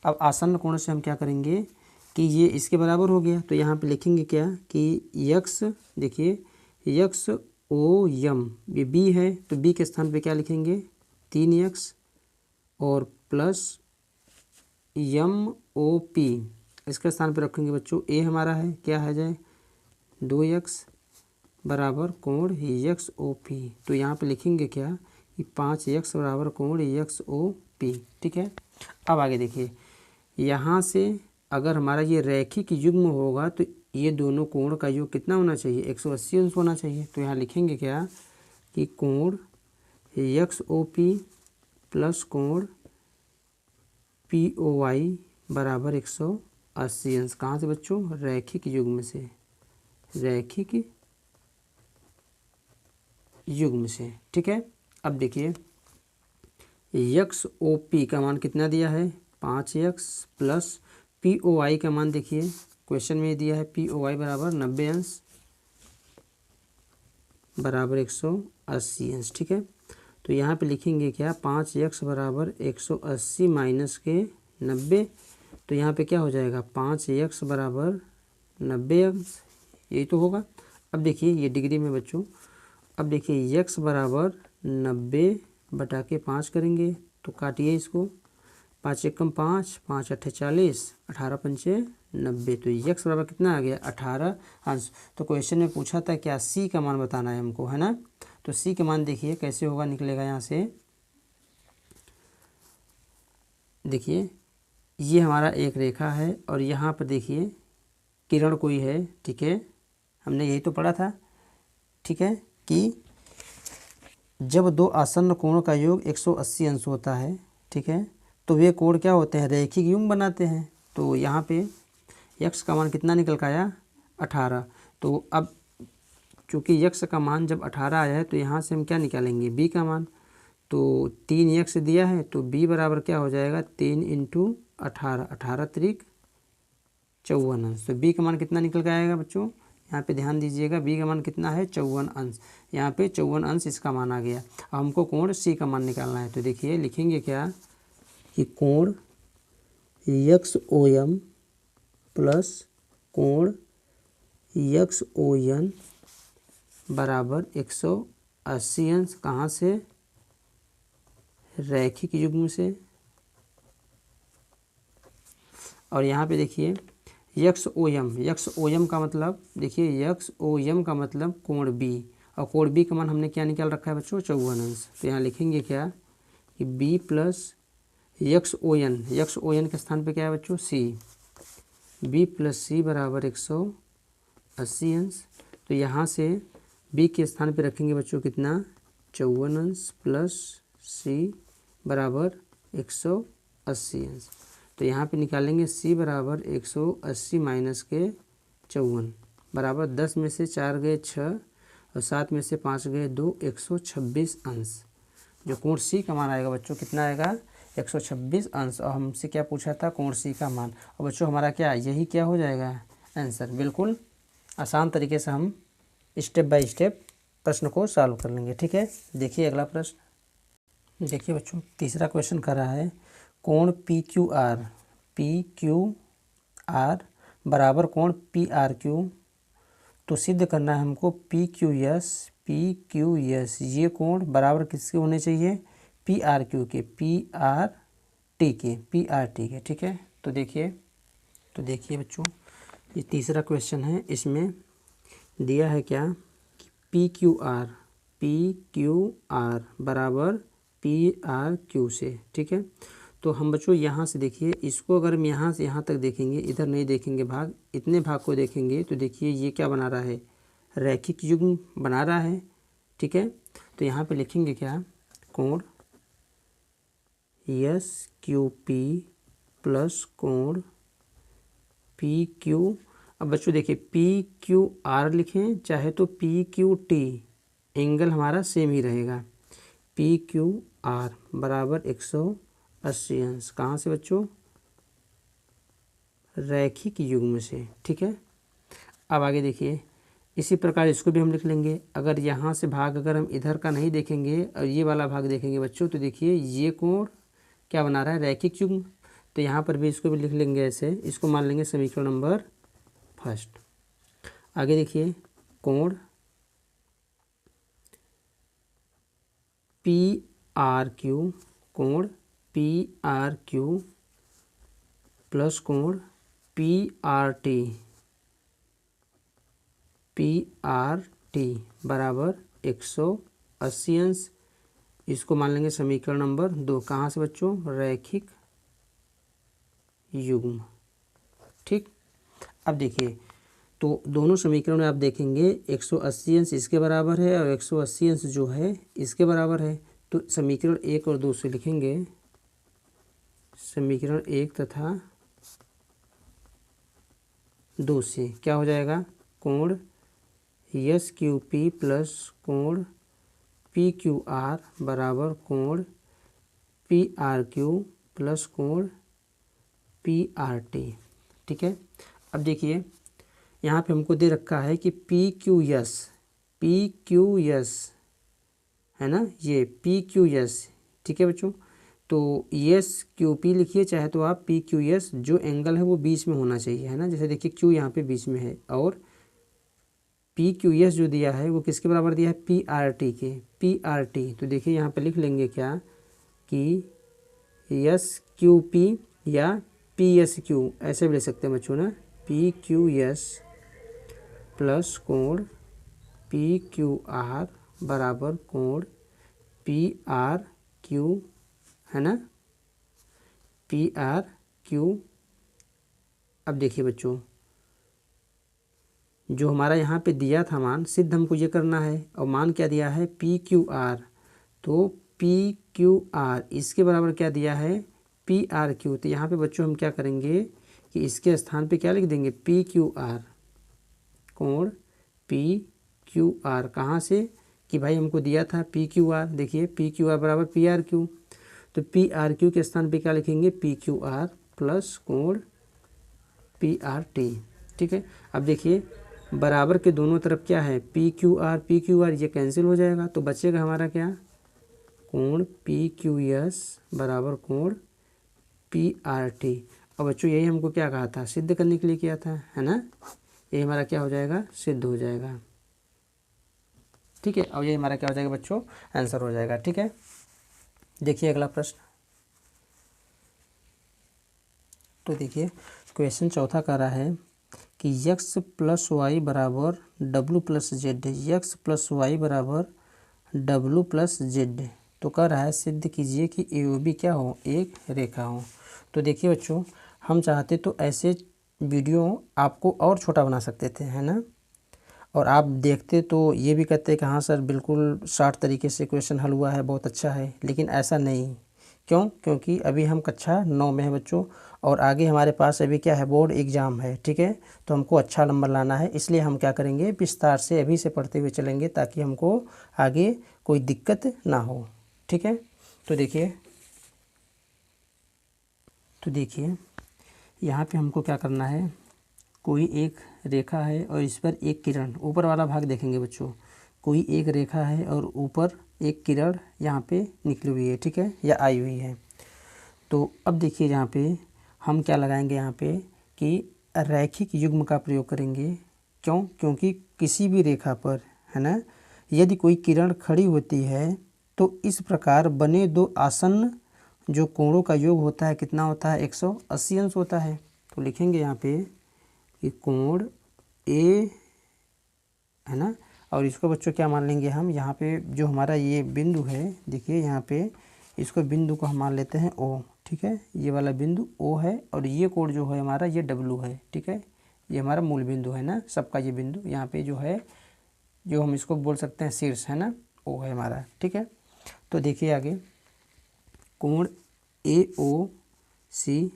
अब आसन्न कोण से हम क्या करेंगे कि ये इसके बराबर हो गया, तो यहाँ पे लिखेंगे क्या कि यक्स, देखिए यक्स ओ यम, ये बी है तो बी के स्थान पे क्या लिखेंगे 3x और प्लस यम ओ पी, इसके स्थान पे रखेंगे बच्चों ए हमारा है क्या है जाए 2x बराबर कोण यक्स ओ पी, तो यहाँ पे लिखेंगे क्या कि 5x बराबर कोण यक्स ओ पी। ठीक है। अब आगे देखिए यहाँ से अगर हमारा ये रैखिक युग्म होगा तो ये दोनों कोण का योग कितना होना चाहिए, 180 अंश होना चाहिए। तो यहाँ लिखेंगे क्या कि कोण यक्स ओ पी प्लस कोण पी ओ वाई बराबर 180 अंश। कहाँ से बच्चों, रैखिक युग्म से, रैखिक युग्म से। ठीक है। अब देखिए यक्स ओ पी का मान कितना दिया है 5x plus P O Y का मान देखिए क्वेश्चन में दिया है पी ओ वाई बराबर 90 अंश बराबर 180 अंश। ठीक है। तो यहाँ पे लिखेंगे क्या 5x बराबर 180 माइनस के 90, तो यहाँ पे क्या हो जाएगा 5x बराबर 90 अंश, यही तो होगा। अब देखिए ये डिग्री में बच्चों, अब देखिए x बराबर 90 बटा के 5 करेंगे तो काटिए इसको, 5 एकम 5, 5 अट्ठे 40, 18 पंचे 90, तो x बराबर कितना आ गया 18 अंश। तो क्वेश्चन में पूछा था क्या c का मान बताना है हमको, है ना। तो c का मान देखिए कैसे होगा, निकलेगा यहाँ से, देखिए ये हमारा एक रेखा है और यहाँ पर देखिए किरण कोई है। ठीक है, हमने यही तो पढ़ा था। ठीक है कि जब दो आसन्न कोणों का योग 180 अंश होता है, ठीक है, तो वे कोण क्या होते हैं, रैखिक युग्म बनाते हैं। तो यहाँ पे x का मान कितना निकल के आया 18। तो अब चूँकि x का मान जब 18 आया है तो यहाँ से हम क्या निकालेंगे b का मान, तो 3x दिया है तो b बराबर क्या हो जाएगा 3 इंटू 18, 18 त्रिक 54 अंश। तो b का मान कितना निकल के आएगा बच्चों, यहाँ पे ध्यान दीजिएगा b का मान कितना है 54 अंश, यहाँ पे 54 अंश इसका मान आ गया। अब हमको कोण c का मान निकालना है, तो देखिए लिखेंगे क्या कि कोण यक्स ओ एम प्लस कोण यक्स ओ एन बराबर 180 अंश। कहाँ से, रैखिक युग्म से। और यहाँ पे देखिए यक्स ओ एम का मतलब, देखिए यक्स ओ एम का मतलब कोण बी, और कोण बी का मान हमने क्या निकाल रखा है बच्चों 54 अंश। तो यहाँ लिखेंगे क्या कि B plus X O N के स्थान पे क्या है बच्चों सी, बी प्लस सी बराबर 180 अंश। तो यहाँ से बी के स्थान पे रखेंगे बच्चों कितना 54 अंश प्लस सी बराबर 180 अंश। तो यहाँ पे निकालेंगे c बराबर 180 माइनस के 54 बराबर 10 में से 4 गए 6 और 7 में से 5 गए 2, 126 अंश। जो कोण c का मान आएगा बच्चों कितना आएगा 126 अंश। और हमसे क्या पूछा था कोण c का मान, और बच्चों हमारा क्या यही क्या हो जाएगा आंसर। बिल्कुल आसान तरीके से हम स्टेप बाय स्टेप प्रश्न को सॉल्व कर लेंगे। ठीक है, देखिए अगला प्रश्न। देखिए बच्चों तीसरा क्वेश्चन कर रहा है कोण पी क्यू आर बराबर कोण पी आर क्यू। तो सिद्ध करना है हमको पी क्यू एस ये कोण बराबर किसके होने चाहिए पी आर क्यू के, पी आर टी के। ठीक है, तो देखिए बच्चों ये तीसरा क्वेश्चन है, इसमें दिया है क्या पी क्यू आर बराबर पी आर क्यू से। ठीक है, तो हम बच्चों यहाँ से देखिए इसको अगर हम यहाँ से यहाँ तक देखेंगे, इधर नहीं देखेंगे भाग, इतने भाग को देखेंगे तो देखिए ये क्या बना रहा है रैखिक युग्म बना रहा है। ठीक है, तो यहाँ पे लिखेंगे क्या कोण एस क्यू पी प्लस कोण पी क्यू। अब बच्चों देखिए पी क्यू आर लिखें चाहे तो पी क्यू टी, एंगल हमारा सेम ही रहेगा। पी क्यू आर बराबर 180 180 अंश कहाँ से बच्चों, रैखिक युग्म से। ठीक है, अब आगे देखिए, इसी प्रकार इसको भी हम लिख लेंगे। अगर यहाँ से भाग अगर हम इधर का नहीं देखेंगे और ये वाला भाग देखेंगे बच्चों, तो देखिए ये कोण क्या बना रहा है, रैखिक युग्म। तो यहाँ पर भी इसको भी लिख लेंगे ऐसे, इसको मान लेंगे समीकरण नंबर फर्स्ट। आगे देखिए, कोण पी आर क्यू, कोण पी आर क्यू प्लस कोण P R T, P R T बराबर 180 अंश। इसको मान लेंगे समीकरण नंबर 2। कहाँ से बच्चों, रैखिक युग्म। ठीक, अब देखिए, तो दोनों समीकरण में आप देखेंगे 180 अंश इसके बराबर है और 180 अंश जो है इसके बराबर है। तो समीकरण 1 और 2 से लिखेंगे, समीकरण 1 तथा 2 से क्या हो जाएगा, कोण यस क्यू पी प्लस कोण पी क्यू आर बराबर कोण पी आर क्यू प्लस कोण पी आर टी। ठीक है, अब देखिए यहाँ पे हमको दे रखा है कि पी क्यू यस है ना, ये पी क्यू यस। ठीक है बच्चों, तो यस क्यू पी लिखिए, चाहे तो आप पी क्यू यस, जो एंगल है वो बीच में होना चाहिए, है ना। जैसे देखिए क्यू यहाँ पे बीच में है और पी क्यू एस जो दिया है वो किसके बराबर दिया है, पी आर टी के, पी आर टी। तो देखिए यहाँ पे लिख लेंगे क्या कि एस क्यू पी या पी एस क्यू, ऐसे भी ले सकते हैं बच्चों ना, पी क्यू एस प्लस कोण पी क्यू आर बराबर कोण पी आर क्यू, है ना, पी आर क्यू। अब देखिए बच्चों, जो हमारा यहाँ पे दिया था मान, सिद्ध हमको ये करना है, और मान क्या दिया है, पी क्यू आर। तो पी क्यू आर इसके बराबर क्या दिया है, पी आर क्यू। तो यहाँ पे बच्चों हम क्या करेंगे कि इसके स्थान पे क्या लिख देंगे, पी क्यू आर, कोण पी क्यू आर। कहाँ से कि भाई हमको दिया था पी क्यू आर, देखिए पी क्यू आर बराबर पी आर क्यू। तो पी आर क्यू के स्थान पे क्या लिखेंगे, पी क्यू आर प्लस कोण पी आर टी। ठीक है, अब देखिए बराबर के दोनों तरफ क्या है, पी क्यू आर, ये कैंसिल हो जाएगा, तो बचेगा हमारा क्या, कोण पी क्यू एस बराबर कोण पी आर टी। और बच्चों यही हमको क्या कहा था, सिद्ध करने के लिए किया था, है ना। ये हमारा क्या हो जाएगा, सिद्ध हो जाएगा। ठीक है, और ये हमारा क्या हो जाएगा बच्चों, आंसर हो जाएगा। ठीक है, देखिए अगला प्रश्न। तो देखिए क्वेश्चन चौथा कर रहा है कि यक्स प्लस वाई बराबर W plus Z, X plus Y बराबर डब्लू प्लस जेड। तो कह रहा है सिद्ध कीजिए कि ए ओ बी क्या हो, एक रेखा हो। तो देखिए बच्चों, हम चाहते तो ऐसे वीडियो आपको और छोटा बना सकते थे, है ना, और आप देखते तो ये भी कहते कि हाँ सर बिल्कुल शॉर्ट तरीके से क्वेश्चन हल हुआ है, बहुत अच्छा है। लेकिन ऐसा नहीं, क्यों, क्योंकि अभी हम कक्षा 9 में है बच्चों, और आगे हमारे पास अभी क्या है, बोर्ड एग्ज़ाम है। ठीक है, तो हमको अच्छा नंबर लाना है, इसलिए हम क्या करेंगे, विस्तार से अभी से पढ़ते हुए चलेंगे ताकि हमको आगे कोई दिक्कत ना हो। ठीक है, तो देखिए यहाँ पे हमको क्या करना है, कोई एक रेखा है और इस पर एक किरण, ऊपर वाला भाग देखेंगे बच्चों, कोई एक रेखा है और ऊपर एक किरण यहाँ पे निकली हुई है, ठीक है, या आई हुई है। तो अब देखिए यहाँ पे हम क्या लगाएंगे, यहाँ पे कि रैखिक युग्म का प्रयोग करेंगे। क्यों, क्योंकि किसी भी रेखा पर, है ना, यदि कोई किरण खड़ी होती है तो इस प्रकार बने दो आसन्न जो कोणों का योग होता है कितना होता है, 180 अंश होता है। तो लिखेंगे यहाँ पे कि कोण ए, है ना, और इसको बच्चों क्या मान लेंगे हम, यहाँ पे जो हमारा ये बिंदु है, देखिए यहाँ पे इसको बिंदु को हम मान लेते हैं ओ। ठीक है, ये वाला बिंदु ओ है और ये कोण जो है हमारा ये डब्लू है। ठीक है, ये हमारा मूल बिंदु है ना, सबका ये बिंदु यहाँ पे जो है, जो हम इसको बोल सकते हैं शीर्ष, है ना, ओ है हमारा। ठीक है, तो देखिए आगे, कोण ए ओ सी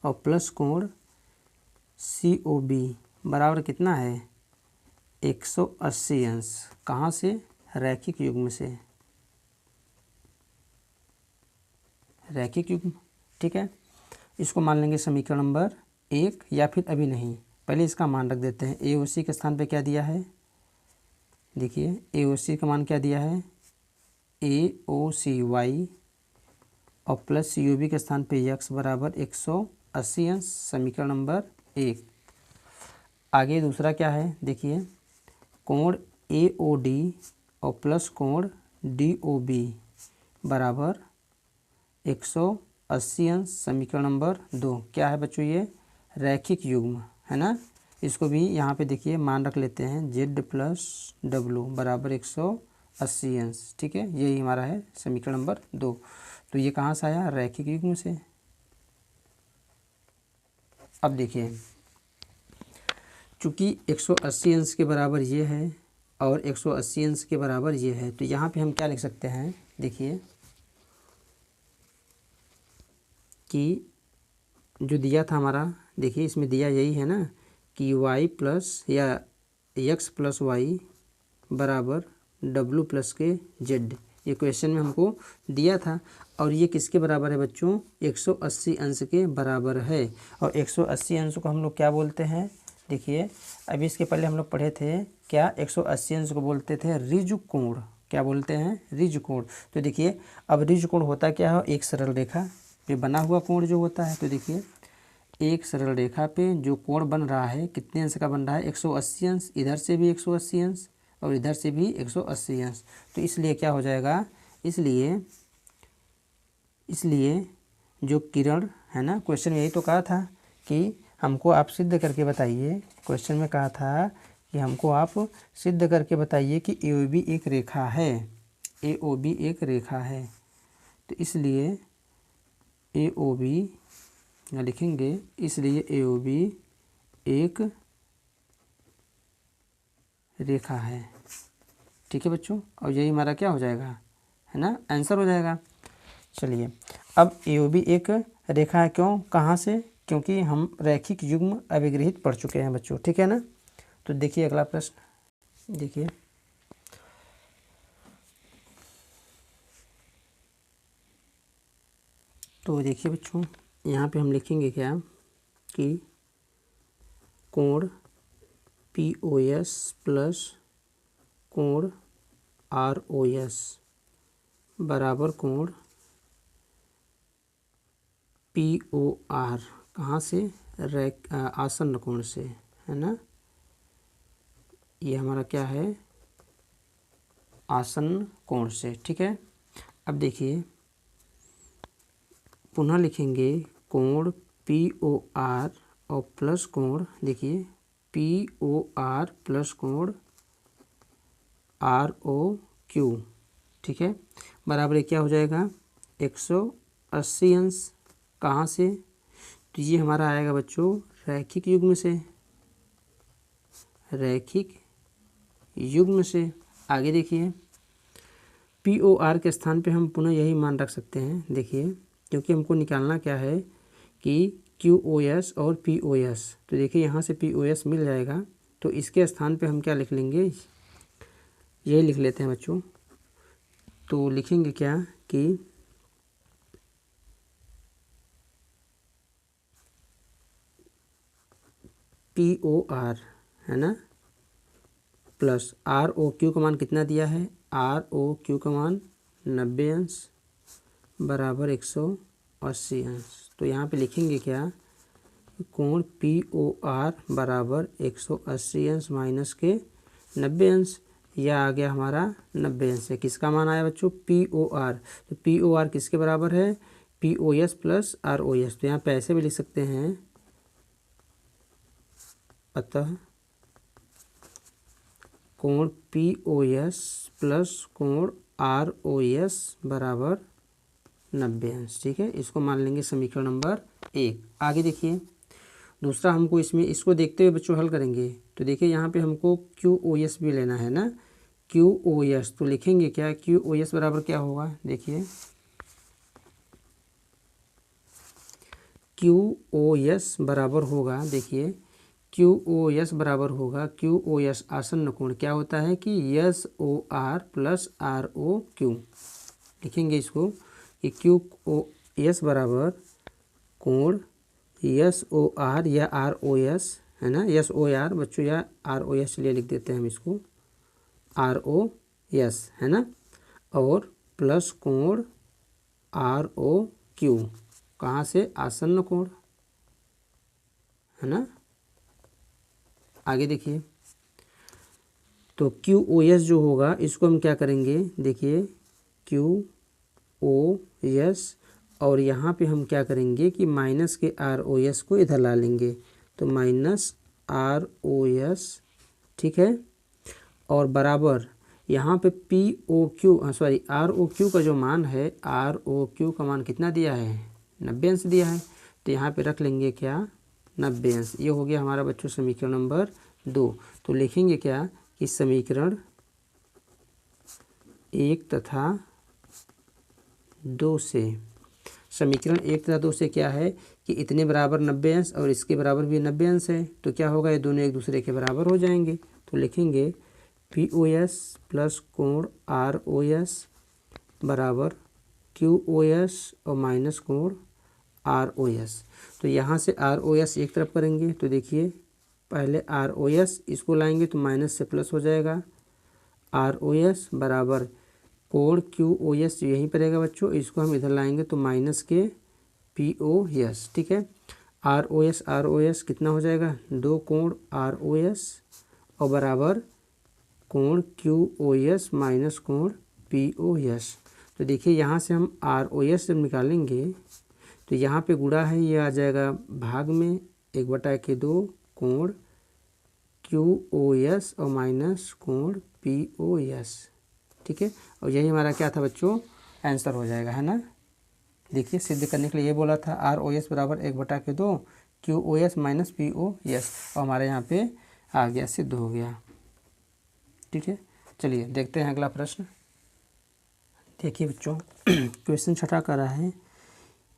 और प्लस कोण सी ओ बी बराबर कितना है, 180 अंश। कहाँ से, रैखिक युग्म से, रैखिक युग्म। ठीक है, इसको मान लेंगे समीकरण नंबर 1, या फिर अभी नहीं, पहले इसका मान रख देते हैं। ए ओ सी के स्थान पे क्या दिया है, देखिए ए ओ सी का मान क्या दिया है, ए ओ सी वाई, और प्लस सी यू बी के स्थान पे यक्स बराबर 180 अंश, समीकरण नंबर 1। आगे दूसरा क्या है, देखिए कोण ए ओ डी और प्लस कोण डी ओ बी बराबर 180 अंश, समीकरण नंबर 2। क्या है बच्चों, ये रैखिक युग्म है ना। इसको भी यहाँ पे देखिए मान रख लेते हैं, जेड प्लस डब्लू बराबर 180 अंश। ठीक है, यही हमारा है समीकरण नंबर 2। तो ये कहाँ से आया, रैखिक युग्म से। अब देखिए चूँकि 180 अंश के बराबर ये है और 180 अंश के बराबर ये है, तो यहाँ पे हम क्या लिख सकते हैं, देखिए कि जो दिया था हमारा, देखिए इसमें दिया यही है ना कि y प्लस या x प्लस वाई बराबर w प्लस के z, ये क्वेश्चन में हमको दिया था। और ये किसके बराबर है बच्चों, 180 अंश के बराबर है। और 180 अंश को हम लोग क्या बोलते हैं, देखिए अभी इसके पहले हम लोग पढ़े थे क्या, 180 अंश को बोलते थे ऋजु कोण। क्या बोलते हैं, ऋजु कोण। तो देखिए अब ऋजु कोण होता क्या है, एक सरल रेखा पे बना हुआ कोण जो होता है। तो देखिए एक सरल रेखा पे जो कोण बन रहा है कितने अंश का बन रहा है, 180 अंश। इधर से भी 180 अंश और इधर से भी 180 अंश। तो इसलिए क्या हो जाएगा, इसलिए जो किरण है ना, क्वेश्चन में यही तो कहा था कि हमको आप सिद्ध करके बताइए, क्वेश्चन में कहा था कि हमको आप सिद्ध करके बताइए कि ए ओ बी एक रेखा है, ए ओ बी एक रेखा है। तो इसलिए ए ओ बी लिखेंगे, इसलिए ए ओ बी एक रेखा है। ठीक है बच्चों, और यही हमारा क्या हो जाएगा, है ना, आंसर हो जाएगा। चलिए अब ए ओ बी एक रेखा है, क्यों, कहाँ से, क्योंकि हम रैखिक युग्म अभिग्रहित पढ़ चुके हैं बच्चों। ठीक है ना। तो देखिए अगला प्रश्न, देखिए तो देखिए बच्चों यहाँ पे हम लिखेंगे क्या कि कोण पी ओ एस प्लस कोण आर ओ एस बराबर कोण पी ओ आर, कहाँ से, आसन्न कोण से, है ना। ये हमारा क्या है, आसन्न कोण से। ठीक है, अब देखिए पुनः लिखेंगे कोण पी ओ आर और प्लस कोण, देखिए पी ओ आर प्लस कोण आर ओ क्यू। ठीक है, बराबर ये क्या हो जाएगा, 180 अंश। कहाँ से, तो ये हमारा आएगा बच्चों रैखिक युग्म से, रैखिक युग्म से। आगे देखिए पी ओ आर के स्थान पे हम पुनः यही मान रख सकते हैं, देखिए क्योंकि हमको निकालना क्या है कि क्यू ओ एस और पी ओ एस। तो देखिए यहाँ से पी ओ एस मिल जाएगा, तो इसके स्थान पे हम क्या लिख लेंगे, यही लिख लेते हैं बच्चों। तो लिखेंगे क्या कि पी ओ आर, है ना, प्लस आर ओ क्यू का मान कितना दिया है, आर ओ क्यू का मान 90 अंश बराबर 180 अंश। तो यहाँ पे लिखेंगे क्या, कोण पी ओ आर बराबर 180 अंश माइनस के 90 अंश। यह आ गया हमारा 90 अंश से किसका मान आया बच्चों, पी ओ आर। तो पी ओ आर किसके बराबर है, P O S plus R O S. तो यहाँ पे ऐसे भी लिख सकते हैं, अतः कोण पी ओ एस प्लस कोण आर ओ एस बराबर 90 अंश। ठीक है, इसको मान लेंगे समीकरण नंबर 1। आगे देखिए दूसरा, हमको इसमें इसको देखते हुए बच्चों हल करेंगे। तो देखिए यहाँ पे हमको क्यू ओ एस भी लेना है ना, क्यू ओ एस। तो लिखेंगे क्या, क्यू ओ एस बराबर क्या होगा, देखिए क्यू ओ एस बराबर होगा, देखिए क्यू ओ एस बराबर होगा, क्यू ओ एस आसन्न कोण क्या होता है कि S O R plus R O Q. लिखेंगे इसको कि क्यू ओ यस बराबर कोण SOR या ROS है ना, SOR बच्चों या ROS चलिए लिख देते हैं हम इसको ROS है ना, और प्लस कोण ROQ कहाँ से, आसन्न कोण है ना। आगे देखिए तो QoS जो होगा इसको हम क्या करेंगे, देखिए QoS और यहाँ पे हम क्या करेंगे कि माइनस के ROS को इधर ला लेंगे तो माइनस ROS, ठीक है, और बराबर यहाँ पे POQ सॉरी ROQ का जो मान है, ROQ का मान कितना दिया है, 90 अंश दिया है, तो यहाँ पे रख लेंगे क्या, 90 अंश। ये हो गया हमारा बच्चों समीकरण नंबर 2। तो लिखेंगे क्या कि समीकरण 1 तथा 2 से, समीकरण 1 तथा 2 से क्या है कि इतने बराबर 90 अंश और इसके बराबर भी 90 अंश है, तो क्या होगा, ये दोनों एक दूसरे के बराबर हो जाएंगे। तो लिखेंगे POS प्लस कोण ROS बराबर QoS और माइनस कोण ROS। तो यहाँ से ROS एक तरफ करेंगे तो देखिए पहले ROS इसको लाएंगे तो माइनस से प्लस हो जाएगा, ROS बराबर कोण QoS यहीं पर रहेगा बच्चों, इसको हम इधर लाएंगे तो माइनस के POS, ठीक है। ROS कितना हो जाएगा, 2 कोण ROS और बराबर कोण QoS माइनस कोण POS। तो देखिए यहाँ से हम ROS जब निकालेंगे तो यहाँ पे गुणा है, ये आ जाएगा भाग में 1/2 कोण QoS और माइनस कोण POS, ठीक है। और यही हमारा क्या था बच्चों, आंसर हो जाएगा, है ना। देखिए सिद्ध करने के लिए ये बोला था ROS बराबर 1/2 QoS माइनस POS और हमारे यहाँ पे आ गया, सिद्ध हो गया, ठीक है। चलिए देखते हैं अगला प्रश्न। देखिए बच्चों क्वेश्चन छठा कर रहा है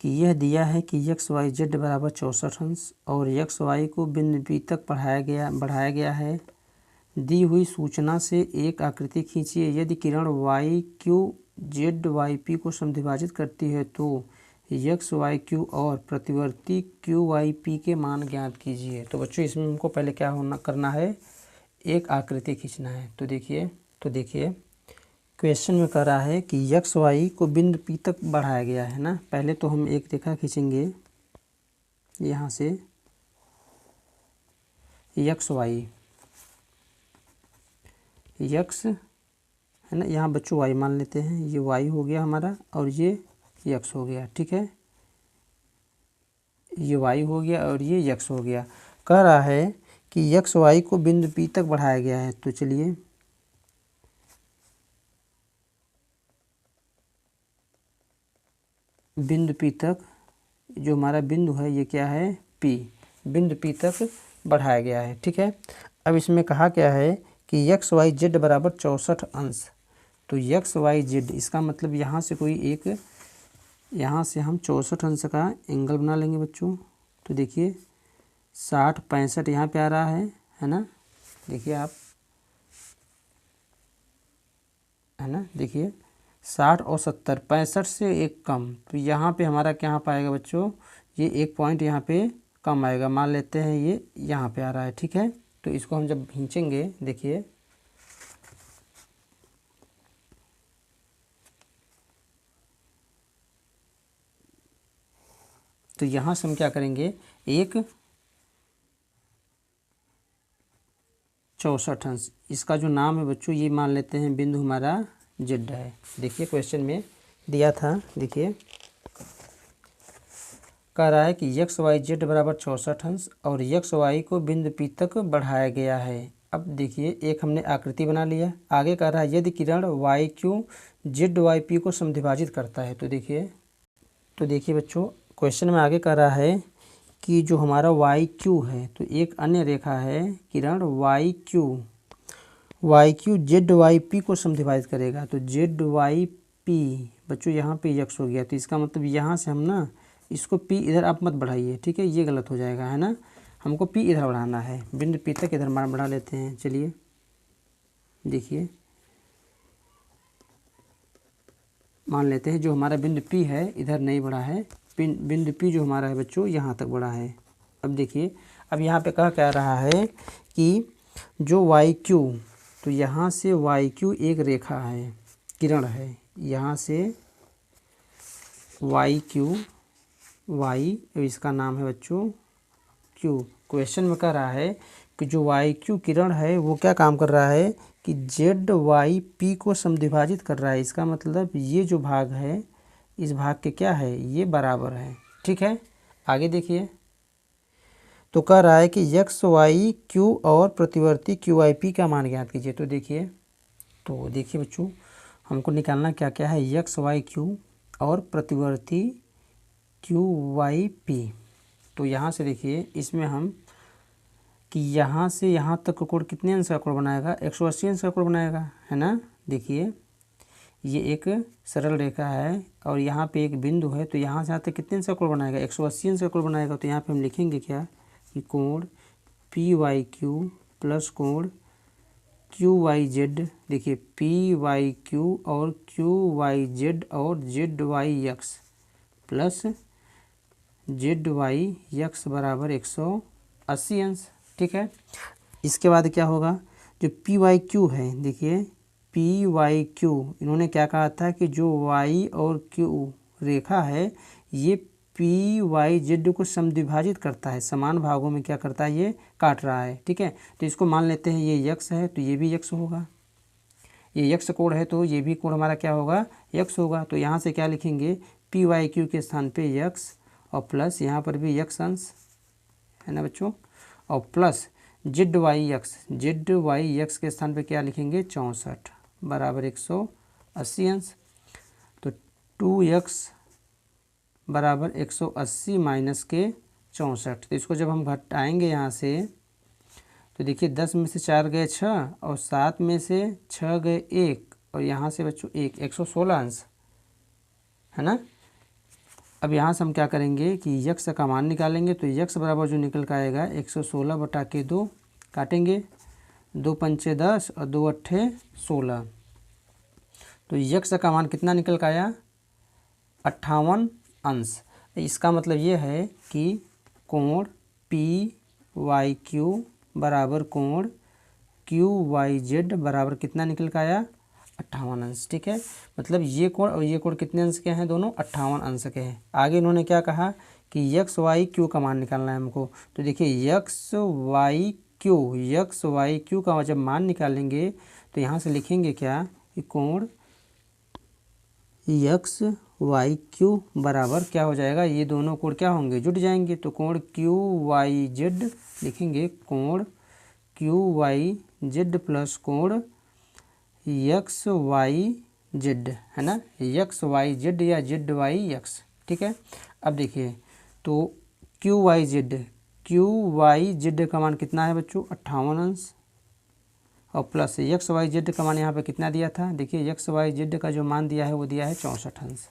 कि यह दिया है कि XYZ बराबर 64 अंश और XY को बिंदु P तक बढ़ाया गया है। दी हुई सूचना से एक आकृति खींचिए। यदि किरण YQ ZYP को समद्विभाजित करती है तो XYQ और प्रतिवर्ती QYP के मान ज्ञात कीजिए। तो बच्चों इसमें हमको पहले क्या करना है, एक आकृति खींचना है। तो देखिए क्वेश्चन में कह रहा है कि XY को बिंदु P तक बढ़ाया गया है ना। पहले तो हम एक रेखा खींचेंगे यहाँ से XY, X है ना, यहाँ बच्चों Y मान लेते हैं, ये Y हो गया हमारा और ये X हो गया, ठीक है। ये Y हो गया और ये X हो गया। कह रहा है कि XY को बिंदु P तक बढ़ाया गया है। तो चलिए बिंदु P तक, जो हमारा बिंदु है ये क्या है, P, बिंदु P तक बढ़ाया गया है, ठीक है। अब इसमें कहा क्या है कि XYZ बराबर 64 अंश। तो XYZ इसका मतलब यहाँ से कोई एक, यहाँ से हम 64 अंश का एंगल बना लेंगे बच्चों। तो देखिए 60 65 यहाँ पे आ रहा है ना, देखिए आप, है ना, देखिए 60 और 70, 65 से एक कम, तो यहाँ पे हमारा क्या पाएगा बच्चों, ये एक पॉइंट यहाँ पे कम आएगा। मान लेते हैं ये यहाँ पे आ रहा है, ठीक है। तो इसको हम जब खींचेंगे देखिए तो यहाँ से हम क्या करेंगे, एक 64 अंश, इसका जो नाम है बच्चों ये मान लेते हैं बिंदु हमारा Z है। देखिए क्वेश्चन में दिया था, देखिए कह रहा है कि XYZ बराबर 64 अंश और XY को बिंदु P तक बढ़ाया गया है। अब देखिए एक हमने आकृति बना लिया, आगे कह रहा है यदि किरण YQ ZYP को समद्विभाजित करता है। तो देखिए बच्चों क्वेश्चन में आगे कह रहा है कि जो हमारा YQ है, तो एक अन्य रेखा है किरण YQ ZYP को समद्विभाजित करेगा। तो ZYP बच्चों यहाँ पे X हो गया, तो इसका मतलब यहाँ से हम ना इसको P इधर आप मत बढ़ाइए, ठीक है, ये गलत हो जाएगा, है ना। हमको P इधर बढ़ाना है, बिंदु P तक इधर मान बढ़ा लेते हैं। चलिए देखिए मान लेते हैं जो हमारा बिंदु P है इधर नहीं बढ़ा है, बिंदु P जो हमारा है बच्चों यहाँ तक बढ़ा है। अब देखिए, अब यहाँ पे कह रहा है कि जो YQ, तो यहाँ से YQ एक रेखा है, किरण है, यहाँ से YQ, Y इसका नाम है बच्चों Q। क्वेश्चन में कह रहा है कि जो YQ किरण है वो क्या काम कर रहा है कि ZYP को समद्विभाजित कर रहा है। इसका मतलब ये जो भाग है इस भाग के क्या है, ये बराबर है। ठीक है, आगे देखिए, तो कह रहा है कि XYQ और प्रतिवर्ती QYP का मान ज्ञात कीजिए। तो देखिए बच्चों, हमको निकालना क्या क्या है, XYQ और प्रतिवर्ती QYP। तो यहाँ से देखिए, इसमें हम कि यहाँ से यहाँ तक का कोण कितने अंश का कोण बनाएगा, 180 अंश का कोण बनाएगा, है ना। देखिए, ये एक सरल रेखा है और यहाँ पे एक बिंदु है, तो यहाँ से यहाँ तक कितने अंश का कोण बनाएगा, 180 अंश का कोण बनाएगा। तो यहाँ पे हम लिखेंगे क्या कि कोण PYQ प्लस कोण QYZ। देखिए, PYQ और QYZ और ZYX प्लस ZYX बराबर 180 अंश। ठीक है, इसके बाद क्या होगा, जो PYQ है, देखिए PYQ इन्होंने क्या कहा था कि जो Y और Q रेखा है ये PYZ को समद्विभाजित करता है, समान भागों में क्या करता है, ये काट रहा है। ठीक है, तो इसको मान लेते हैं ये X है, तो ये भी X होगा, ये X कोण है तो ये भी कोण हमारा क्या होगा, X होगा। तो यहाँ से क्या लिखेंगे, PYQ के स्थान पे X और प्लस यहाँ पर भी X अंश, है ना बच्चों, और प्लस ZYX के स्थान पे क्या लिखेंगे, 64 बराबर 180 अंश। तो 2X बराबर 180 माइनस के 64। तो इसको जब हम घटाएंगे यहाँ से, तो देखिए 10 में से 4 गए 6 और 7 में से 6 गए 1 और यहाँ से बच्चों 116 अंश, है ना। अब यहाँ से हम क्या करेंगे कि यक्स का मान निकालेंगे। तो यक्स बराबर जो निकल कर आएगा 116 बटा के 2, काटेंगे 2 पंचे 10 और 2 अट्ठे 16। तो यक्स का मान कितना निकल कर आया, 58 अंश। इसका मतलब ये है कि कोण PYQ बराबर कोण QYZ बराबर कितना निकल कर आया, 58 अंश। ठीक है, मतलब ये कोण और ये कोण कितने अंश के हैं, दोनों 58 अंश के हैं। आगे इन्होंने क्या कहा कि XYQ का मान निकालना है हमको। तो देखिए XYQ का जब मान निकालेंगे तो यहाँ से लिखेंगे क्या कि कोण XYQ बराबर क्या हो जाएगा, ये दोनों कोण क्या होंगे, जुट जाएंगे। तो कोण QYZ लिखेंगे, कोण QYZ प्लस कोण XYZ, है ना, XYZ या ZYX। ठीक है, अब देखिए तो QYZ का मान कितना है बच्चों, 58 अंश, और प्लस XYZ का मान यहाँ पे कितना दिया था, देखिए XYZ का जो मान दिया है वो दिया है 64 अंश।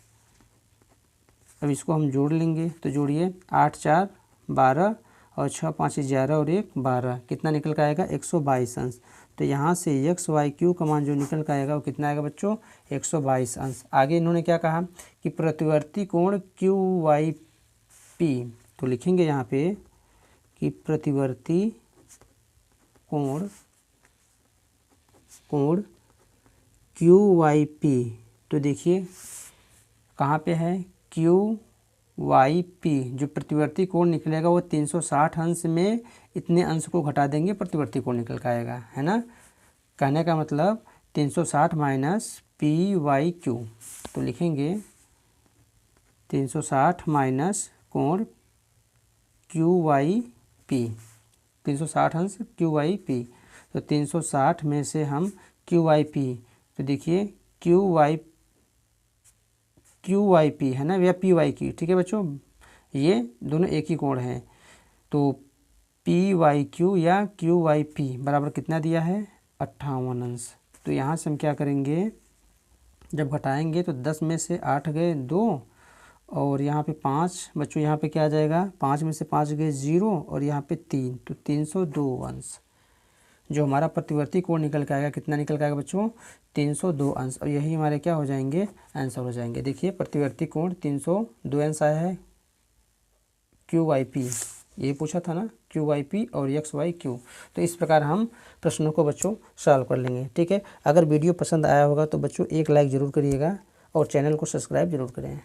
अब इसको हम जोड़ लेंगे, तो जोड़िए 8 4 12 और 6 5 11 और 1 12, कितना निकल कर आएगा, 122 अंश। तो यहाँ से XYQ का मान जो निकल कर आएगा वो कितना आएगा बच्चों, 122 अंश। आगे इन्होंने क्या कहा कि प्रतिवर्ती कोण QYP, तो लिखेंगे यहाँ पे कि प्रतिवर्ती कोण QYP। तो देखिए कहाँ पे है, QYP जो प्रतिवर्ती कोण निकलेगा वो 360 अंश में इतने अंश को घटा देंगे, प्रतिवर्ती कोण निकल कर आएगा, है ना। कहने का मतलब 360 माइनस PYQ, तो लिखेंगे 360 माइनस कोण QYP, 360 अंश QYP। तो 360 में से हम QYP, तो देखिए QYP है ना, या PYQ। ठीक है बच्चों, ये दोनों एक ही कोण हैं। तो PYQ या QYP बराबर कितना दिया है, 58 अंश। तो यहाँ से हम क्या करेंगे, जब घटाएंगे तो 10 में से 8 गए 2 और यहाँ पे 5 बच्चों, यहाँ पे क्या आ जाएगा, 5 में से 5 गए 0 और यहाँ पे 3, तो 302 अंश। जो हमारा प्रतिवर्ती कोण निकल के आएगा कितना निकल के आएगा बच्चों 302 अंश, और यही हमारे क्या हो जाएंगे आंसर हो जाएंगे। देखिए प्रतिवर्ती कोण 302 अंश आया है, QYP ये पूछा था ना, QYP और XYQ। तो इस प्रकार हम प्रश्नों को बच्चों सॉल्व कर लेंगे। ठीक है, अगर वीडियो पसंद आया होगा तो बच्चों एक लाइक ज़रूर करिएगा और चैनल को सब्सक्राइब जरूर करें।